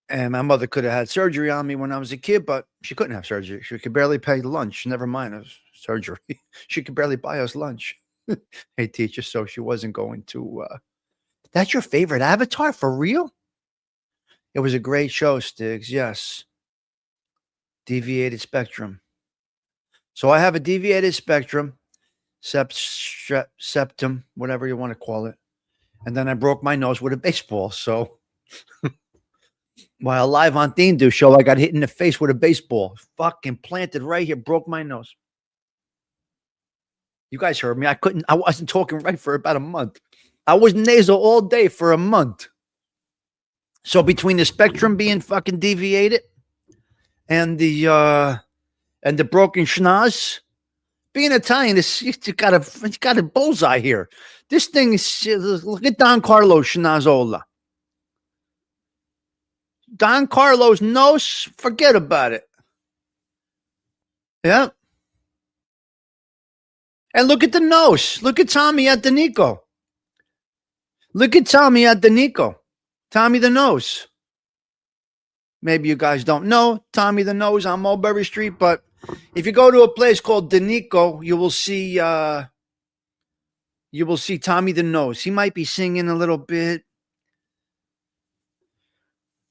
And my mother could have had surgery on me when I was a kid, but she couldn't have surgery. She could barely pay lunch. Never mind surgery. She could barely buy us lunch. Hey, teacher, so she wasn't going to. That's your favorite avatar for real? It was a great show, Stigs. Yes. Deviated spectrum. So I have a deviated spectrum, septum, whatever you want to call it. And then I broke my nose with a baseball. So while live on Dindu show, I got hit in the face with a baseball. Fucking planted right here, broke my nose. You guys heard me. I wasn't talking right for about a month. I was nasal all day for a month. So between the spectrum being fucking deviated and the broken schnoz, being Italian, you got a bullseye here. This thing is, look at Don Carlo Schnozola. Don Carlo's nose, forget about it. Yeah. And look at the nose. Look at Tommy at the Nico. Look at Tommy at the Nico. Tommy the Nose. Maybe you guys don't know Tommy the Nose on Mulberry Street, but if you go to a place called Danico, you will see Tommy the Nose. He might be singing a little bit.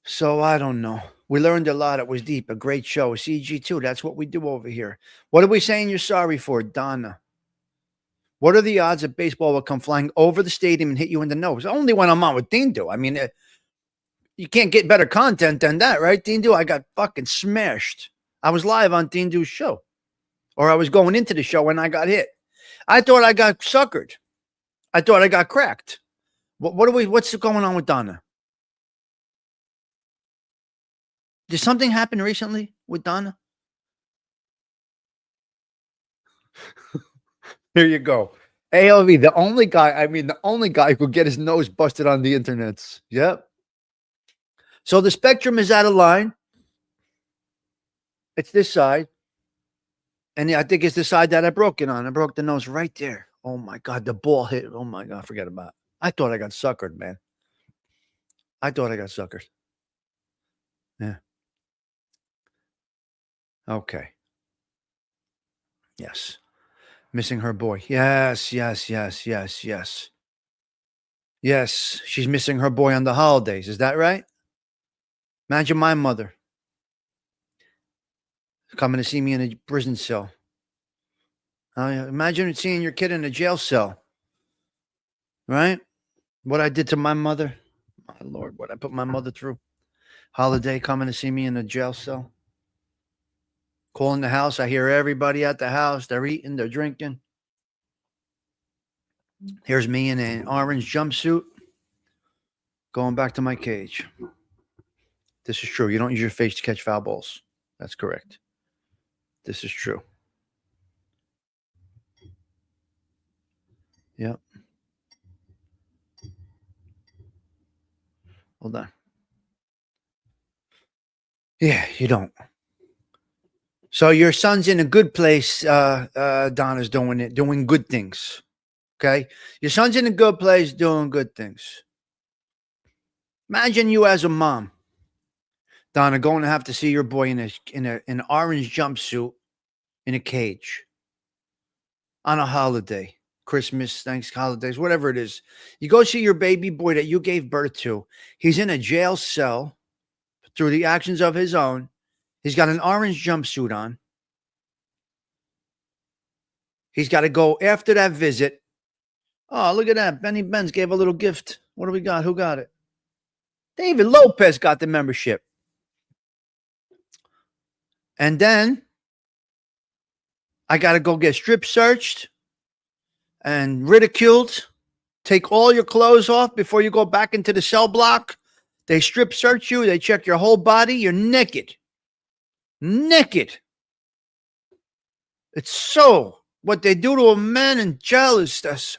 So I don't know. We learned a lot. It was deep. A great show. CG2. That's what we do over here. What are we saying you're sorry for, Donna? What are the odds that baseball will come flying over the stadium and hit you in the nose? Only when I'm on with Dindu. I mean, you can't get better content than that, right, Dindu? I got fucking smashed. I was live on Dindu's show. Or I was going into the show when I got hit. I thought I got suckered. I thought I got cracked. What's going on with Donna? Did something happen recently with Donna? Here you go. ALV, the only guy who could get his nose busted on the internets. Yep. So the spectrum is out of line. It's this side. And I think it's the side that I broke it on. I broke the nose right there. Oh my God, the ball hit. Oh my God, forget about it. I thought I got suckered, man. I thought I got suckered. Yeah. Okay. Yes. Missing her boy. Yes. Yes, she's missing her boy on the holidays. Is that right? Imagine my mother coming to see me in a prison cell. Imagine seeing your kid in a jail cell. Right? What I did to my mother. My Lord, what I put my mother through. Holiday coming to see me in the jail cell. Calling the house. I hear everybody at the house. They're eating, they're drinking. Here's me in an orange jumpsuit going back to my cage. This is true. You don't use your face to catch foul balls. That's correct. This is true. Yep. Hold on. Yeah, you don't. So your son's in a good place. Donna's doing good things. Okay, your son's in a good place, doing good things. Imagine you as a mom, Donna, going to have to see your boy in an orange jumpsuit in a cage on a holiday, Christmas, Thanksgiving, holidays, whatever it is. You go see your baby boy that you gave birth to. He's in a jail cell through the actions of his own. He's got an orange jumpsuit on. He's got to go after that visit. Oh, look at that. Benny Benz gave a little gift. What do we got? Who got it? David Lopez got the membership. And then I got to go get strip searched and ridiculed. Take all your clothes off before you go back into the cell block. They strip search you. They check your whole body. You're naked. Naked. It's so what they do to a man in jail is this.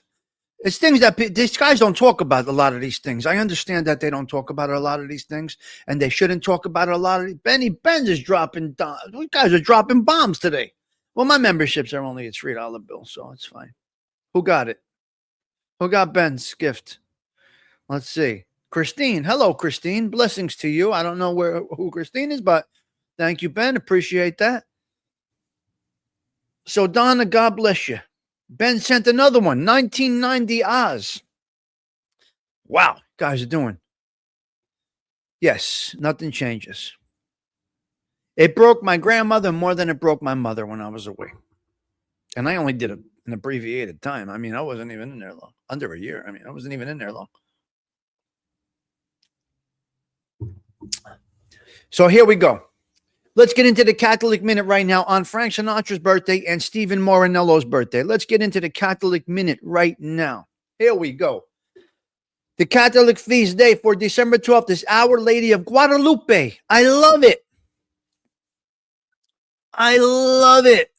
It's things that these guys don't talk about, a lot of these things. I understand that they don't talk about a lot of these things, and they shouldn't talk about a lot of these. Benny Benz is dropping, you guys are dropping bombs today. Well, my memberships are only a $3 bill, so it's fine. Who got it? Who got Ben's gift? Let's see. Christine. Hello, Christine. Blessings to you. I don't know who Christine is, but thank you, Ben. Appreciate that. So, Donna, God bless you. Ben sent another one, 1990 Oz. Wow, guys are doing. Yes, nothing changes. It broke my grandmother more than it broke my mother when I was away. And I only did an abbreviated time. I mean, I wasn't even in there long. Under a year. I mean, I wasn't even in there long. So here we go. Let's get into the Catholic Minute right now on Frank Sinatra's birthday and Stephen Morinello's birthday. Let's get into the Catholic Minute right now. Here we go. The Catholic feast day for December 12th is Our Lady of Guadalupe. I love it. I love it.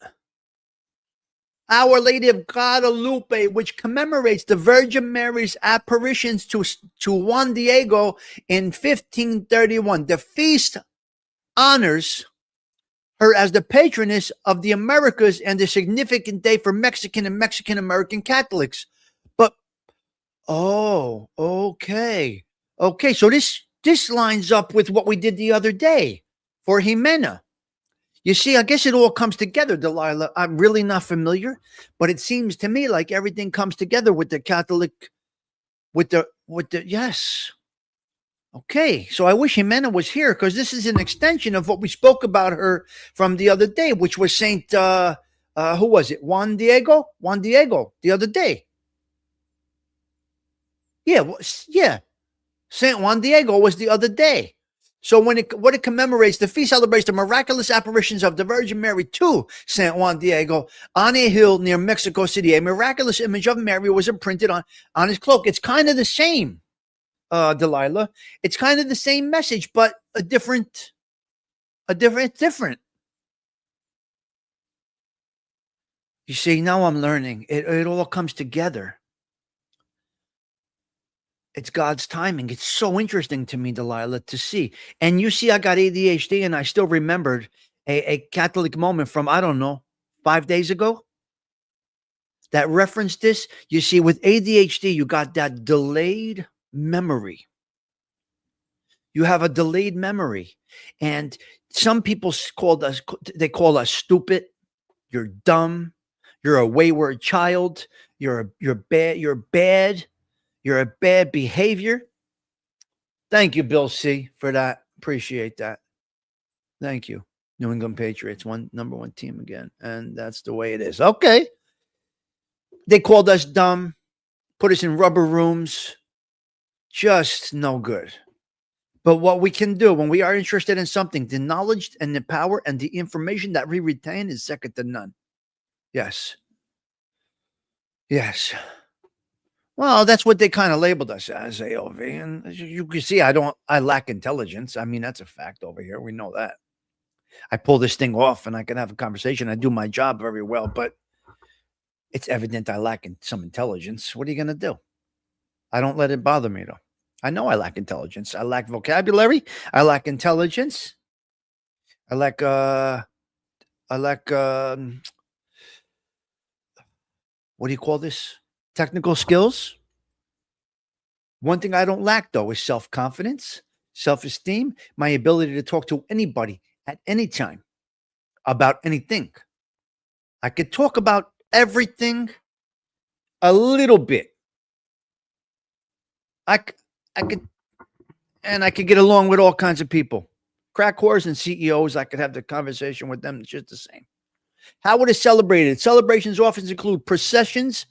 Our Lady of Guadalupe, which commemorates the Virgin Mary's apparitions to Juan Diego in 1531. The feast honors her as the patroness of the Americas and a significant day for Mexican and Mexican-American Catholics. But, okay. Okay, so this lines up with what we did the other day for Jimena. You see, I guess it all comes together, Delilah. I'm really not familiar, but it seems to me like everything comes together with the Catholic, yes. Okay, so I wish Jimena was here because this is an extension of what we spoke about her from the other day, which was Saint, who was it? Juan Diego, the other day. Yeah. Saint Juan Diego was the other day. So what it commemorates, the feast celebrates the miraculous apparitions of the Virgin Mary to Saint Juan Diego on a hill near Mexico City. A miraculous image of Mary was imprinted on his cloak. It's kind of the same. Delilah, it's kind of the same message, but different. You see, now I'm learning. It all comes together. It's God's timing. It's so interesting to me, Delilah, to see. And you see, I got ADHD, and I still remembered a Catholic moment from, I don't know, 5 days ago that referenced this. You see, with ADHD, you got that delayed memory. You have a delayed memory. And some people call us stupid. You're dumb. You're a wayward child. You're bad behavior. Thank you, Bill C, for that. Appreciate that. Thank you. New England Patriots, number one team again. And that's the way it is. Okay. They called us dumb, put us in rubber rooms. Just no good. But what we can do when we are interested in something, the knowledge and the power and the information that we retain is second to none. Yes. Yes. Well, that's what they kind of labeled us as, AOV. And as you can see, I lack intelligence. I mean, that's a fact over here. We know that. I pull this thing off and I can have a conversation. I do my job very well, but it's evident I lack some intelligence. What are you going to do? I don't let it bother me, though. I know I lack intelligence. I lack vocabulary. I lack intelligence. I lack, what do you call this? Technical skills. One thing I don't lack, though, is self-confidence, self-esteem, my ability to talk to anybody at any time about anything. I could talk about everything a little bit. I could get along with all kinds of people. Crack whores and CEOs, I could have the conversation with them just the same. How it is celebrated? Celebrations often include processions,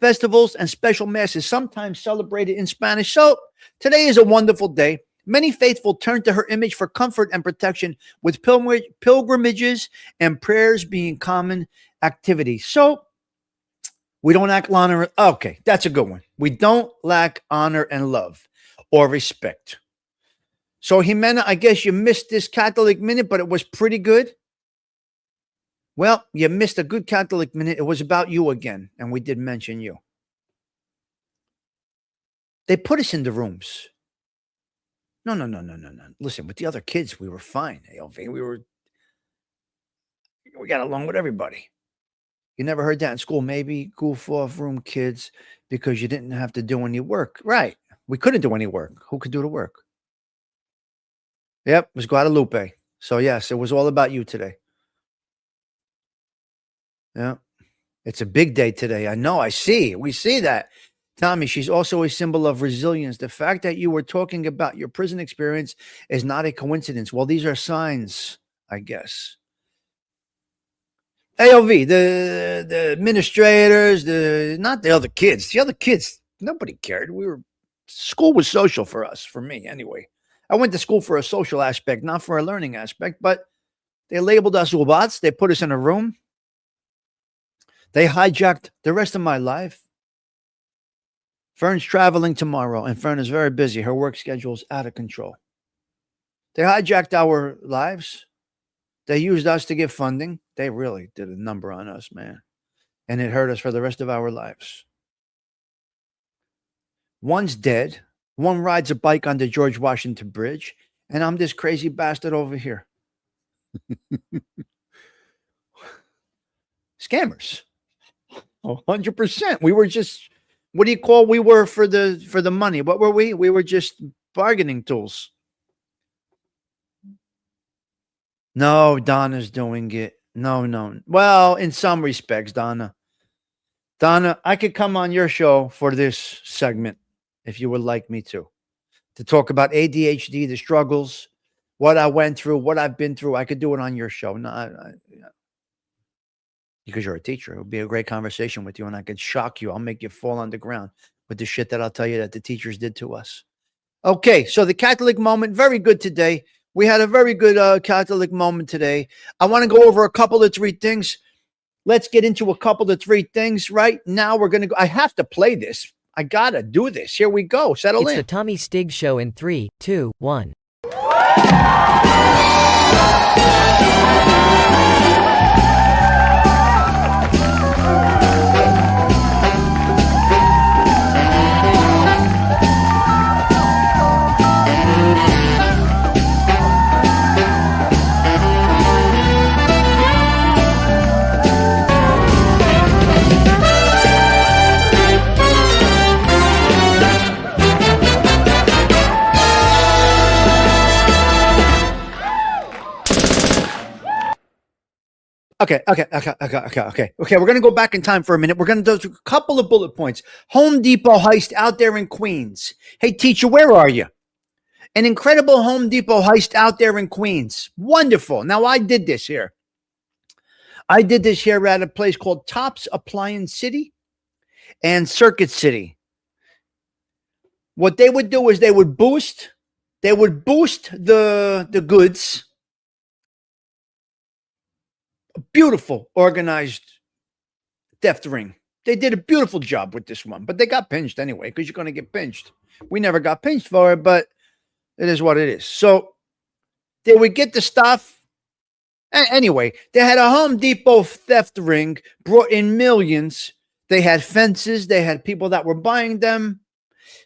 festivals, and special masses, sometimes celebrated in Spanish. So today is a wonderful day. Many faithful turn to her image for comfort and protection, with pilgrimages and prayers being common activities. So we don't lack honor. Okay, that's a good one. We don't lack honor and love or respect. So, Jimena, I guess you missed this Catholic Minute, but it was pretty good. Well, you missed a good Catholic Minute. It was about you again, and we did mention you. They put us in the rooms. No. Listen, with the other kids, we were fine, ALV. We got along with everybody. You never heard that in school. Maybe goof off room kids because you didn't have to do any work. Right. We couldn't do any work. Who could do the work? Yep, it was Guadalupe. So, yes, it was all about you today. Yeah. It's a big day today. I know. I see. We see that. Tommy, she's also a symbol of resilience. The fact that you were talking about your prison experience is not a coincidence. Well, these are signs, I guess. AOV, the administrators, not the other kids. The other kids, nobody cared. School was social for us, for me anyway. I went to school for a social aspect, not for a learning aspect, but they labeled us robots. They put us in a room. They hijacked the rest of my life. Fern's traveling tomorrow, and Fern is very busy. Her work schedule is out of control. They hijacked our lives. They used us to get funding. They really did a number on us, man. And it hurt us for the rest of our lives. One's dead. One rides a bike on the George Washington Bridge. And I'm this crazy bastard over here. Scammers. 100%. We were just, what do you call we were for the money? What were we? We were just bargaining tools. No, Donna's doing it. No. Well, in some respects, Donna, I could come on your show for this segment if you would like me to talk about ADHD, the struggles, what I went through, what I've been through. I could do it on your show. No, because you're a teacher. It would be a great conversation with you, and I could shock you. I'll make you fall on the ground with the shit that I'll tell you that the teachers did to us. Okay, so the Catholic moment, very good today. We had a very good Catholic moment today. I want to go over a couple of three things. Let's get into a couple of three things. Right now, we're going to go. I have to play this. I got to do this. Here we go. Settle in. It's the Tommy Stigs Show in 3, 2, 1. Okay. We're going to go back in time for a minute. We're going to go through a couple of bullet points. Home Depot heist out there in Queens. Hey, teacher, where are you? An incredible Home Depot heist out there in Queens. Wonderful. Now, I did this here. at a place called Tops Appliance City and Circuit City. What they would do is they would boost They would boost the goods. A beautiful, organized theft ring. They did a beautiful job with this one, but they got pinched anyway because you're going to get pinched. We never got pinched for it, but it is what it is. So they would get the stuff. Anyway, they had a Home Depot theft ring, brought in millions. They had fences. They had people that were buying them.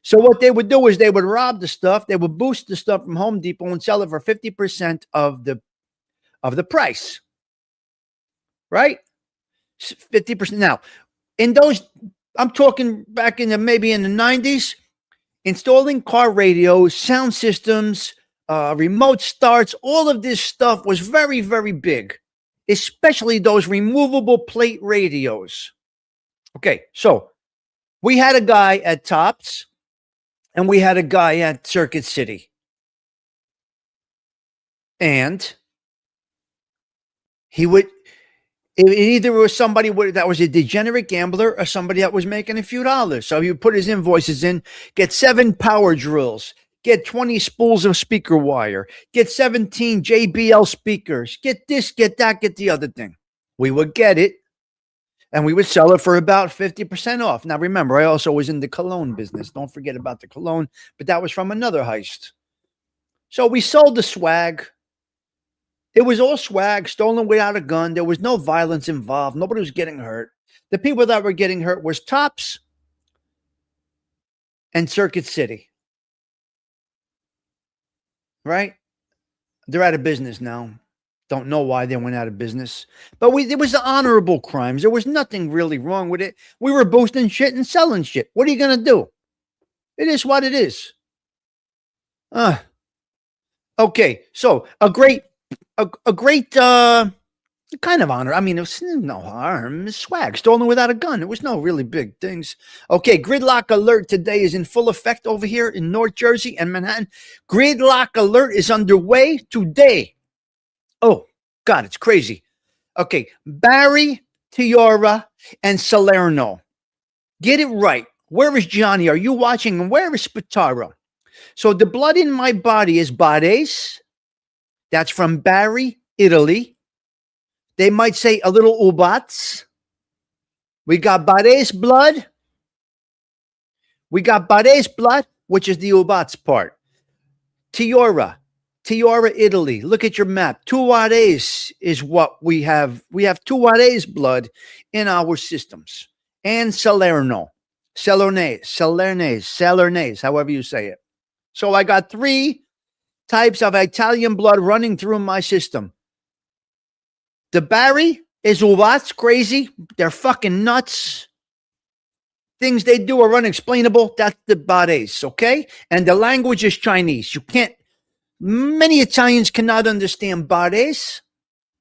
So what they would do is they would rob the stuff. They would boost the stuff from Home Depot and sell it for 50% of the price. Right? 50%. Now, in those, I'm talking back maybe in the 90s, installing car radios, sound systems, remote starts, all of this stuff was very, very big, especially those removable plate radios. Okay, so we had a guy at Tops and we had a guy at Circuit City. And he would, it either was somebody that was a degenerate gambler or somebody that was making a few dollars. So he would put his invoices in, get 7 power drills, get 20 spools of speaker wire, get 17 JBL speakers, get this, get that, get the other thing. We would get it and we would sell it for about 50% off. Now, remember, I also was in the cologne business. Don't forget about the cologne, but that was from another heist. So we sold the swag. It was all swag, stolen without a gun. There was no violence involved. Nobody was getting hurt. The people that were getting hurt was Tops and Circuit City. Right? They're out of business now. Don't know why they went out of business. But it was the honorable crimes. There was nothing really wrong with it. We were boosting shit and selling shit. What are you going to do? It is what it is. Okay, so a great kind of honor. I mean, it was no harm. It's swag. Stolen without a gun. It was no really big things. Okay, gridlock alert today is in full effect over here in North Jersey and Manhattan. Gridlock alert is underway today. Oh, God, it's crazy. Okay, Barry, Tiara, and Salerno. Get it right. Where is Johnny? Are you watching? And where is Spataro? So the blood in my body is Bades. That's from Bari, Italy. They might say a little Ubats. We got Bades blood. We got Bades blood, which is the Ubats part. Tiara, Italy. Look at your map. Tuarez is what we have. We have Tuarez blood in our systems. And Salerno. Salernese, however you say it. So I got 3 types of Italian blood running through my system. The Barry is Ubats, crazy. They're fucking nuts. Things they do are unexplainable. That's the Bades, okay? And the language is Chinese. Many Italians cannot understand Bades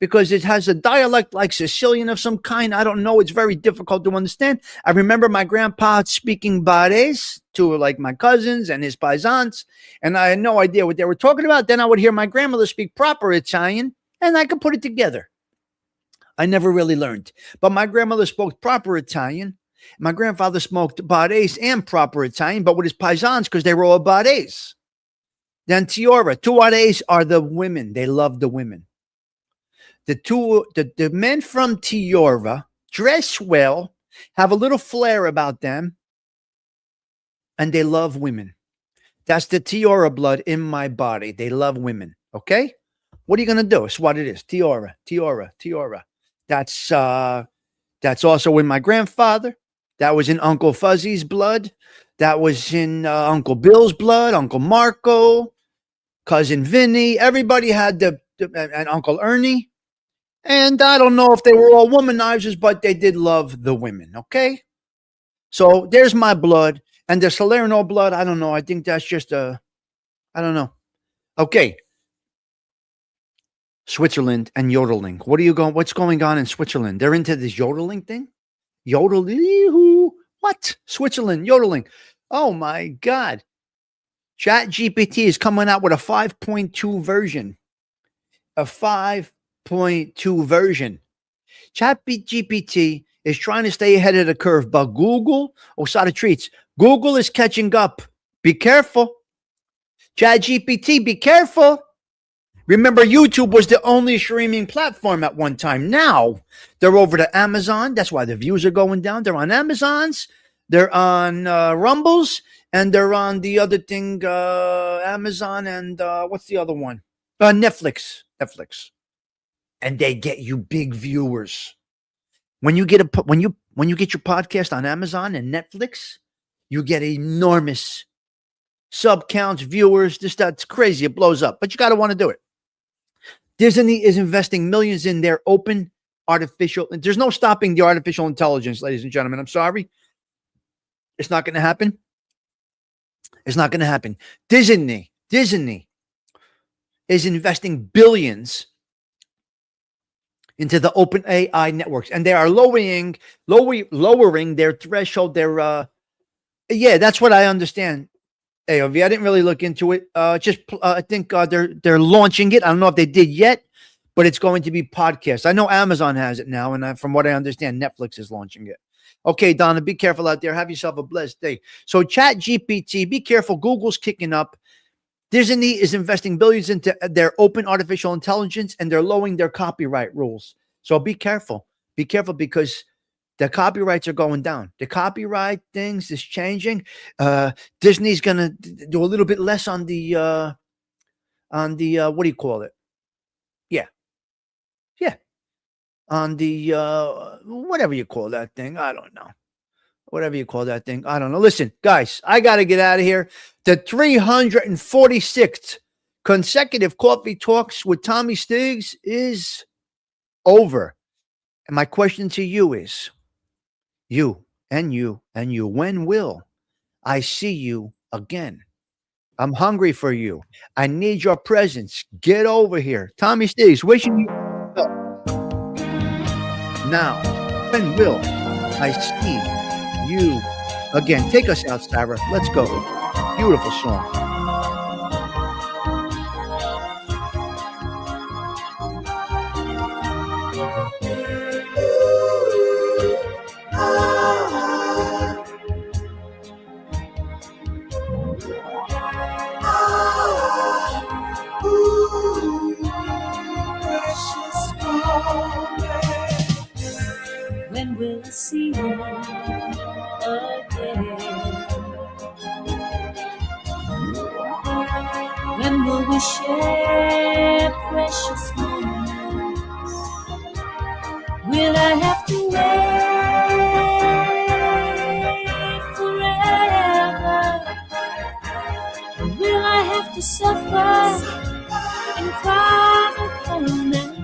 because it has a dialect like Sicilian of some kind. I don't know. It's very difficult to understand. I remember my grandpa speaking Bades to like my cousins and his paisans, and I had no idea what they were talking about. Then I would hear my grandmother speak proper Italian, and I could put it together. I never really learned. But my grandmother spoke proper Italian. My grandfather spoke Bades and proper Italian, but with his paisans because they were all Bades. Then Tuarez are the women. They love the women. The men from Tiora dress well, have a little flair about them, and they love women. That's the Tiora blood in my body. They love women. Okay? What are you going to do? It's what it is. Tiora. That's also in my grandfather. That was in Uncle Fuzzy's blood. That was in Uncle Bill's blood, Uncle Marco, Cousin Vinny. Everybody had and Uncle Ernie. And I don't know if they were all womanizers, but they did love the women, okay? So there's my blood. And the Salerno blood, I don't know. I think that's just I don't know. Okay. Switzerland and yodeling. What's going on in Switzerland? They're into this yodeling thing? Yodeling? What? Switzerland, yodeling. Oh my God. ChatGPT is coming out with a 5.2 version. A 5.2 version. ChatGPT is trying to stay ahead of the curve, but Google, Osada treats. Google is catching up. Be careful. ChatGPT, be careful. Remember, YouTube was the only streaming platform at one time. Now they're over to Amazon. That's why the views are going down. They're on Amazon's, they're on Rumbles, and they're on the other thing, Amazon, and what's the other one? Netflix. And they get you big viewers. When you get when you get your podcast on Amazon and Netflix, you get enormous sub counts, viewers. That's crazy. It blows up, but you got to want to do it. Disney is investing millions in their open artificial. There's no stopping the artificial intelligence, ladies and gentlemen. I'm sorry. It's not going to happen. It's not going to happen. Disney is investing billions into the open AI networks, and they are lowering their threshold. Yeah, that's what I understand. AOV. I didn't really look into it. I think they're launching it. I don't know if they did yet, but it's going to be podcasts. I know Amazon has it now, and from what I understand, Netflix is launching it. Okay, Donna, be careful out there. Have yourself a blessed day. So ChatGPT, be careful. Google's kicking up. Disney is investing billions into their open artificial intelligence, and they're lowering their copyright rules. So be careful. Be careful because the copyrights are going down. The copyright things is changing. Disney's gonna do a little bit less on the what do you call it? Yeah. On the whatever you call that thing. I don't know. Whatever you call that thing. I don't know. Listen, guys, I gotta get out of here. The 346th consecutive coffee talks with Tommy Stigs is over. And my question to you is, you, when will I see you again? I'm hungry for you. I need your presence. Get over here. Tommy Stigs, wishing you well. Now, when will I see you again? Take us out, Sarah. Let's go. Beautiful song. When will I see you again? When will we share precious moments? Will I have to wait forever? Will I have to suffer and cry alone and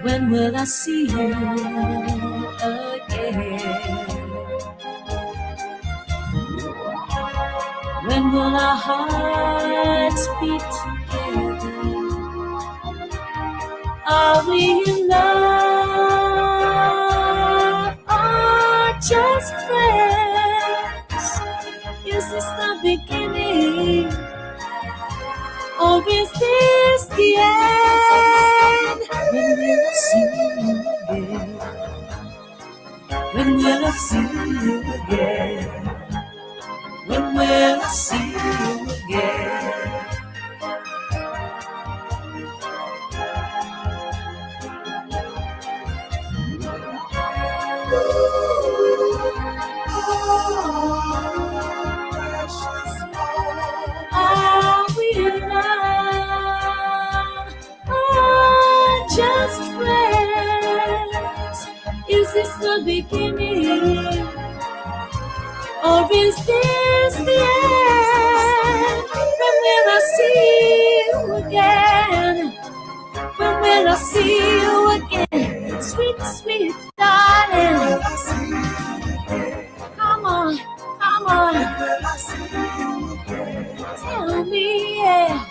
when will I see you again? When will our hearts beat together? Are we in love or just friends? Is this the beginning or is this the end? When will I see you again? When will I see you again? When will I see you again? Are we in love or just friends? Is this the beginning or is this the end? When will I see you again? When will I see you again? Sweet, sweet darling. Come on, come on. Tell me, yeah.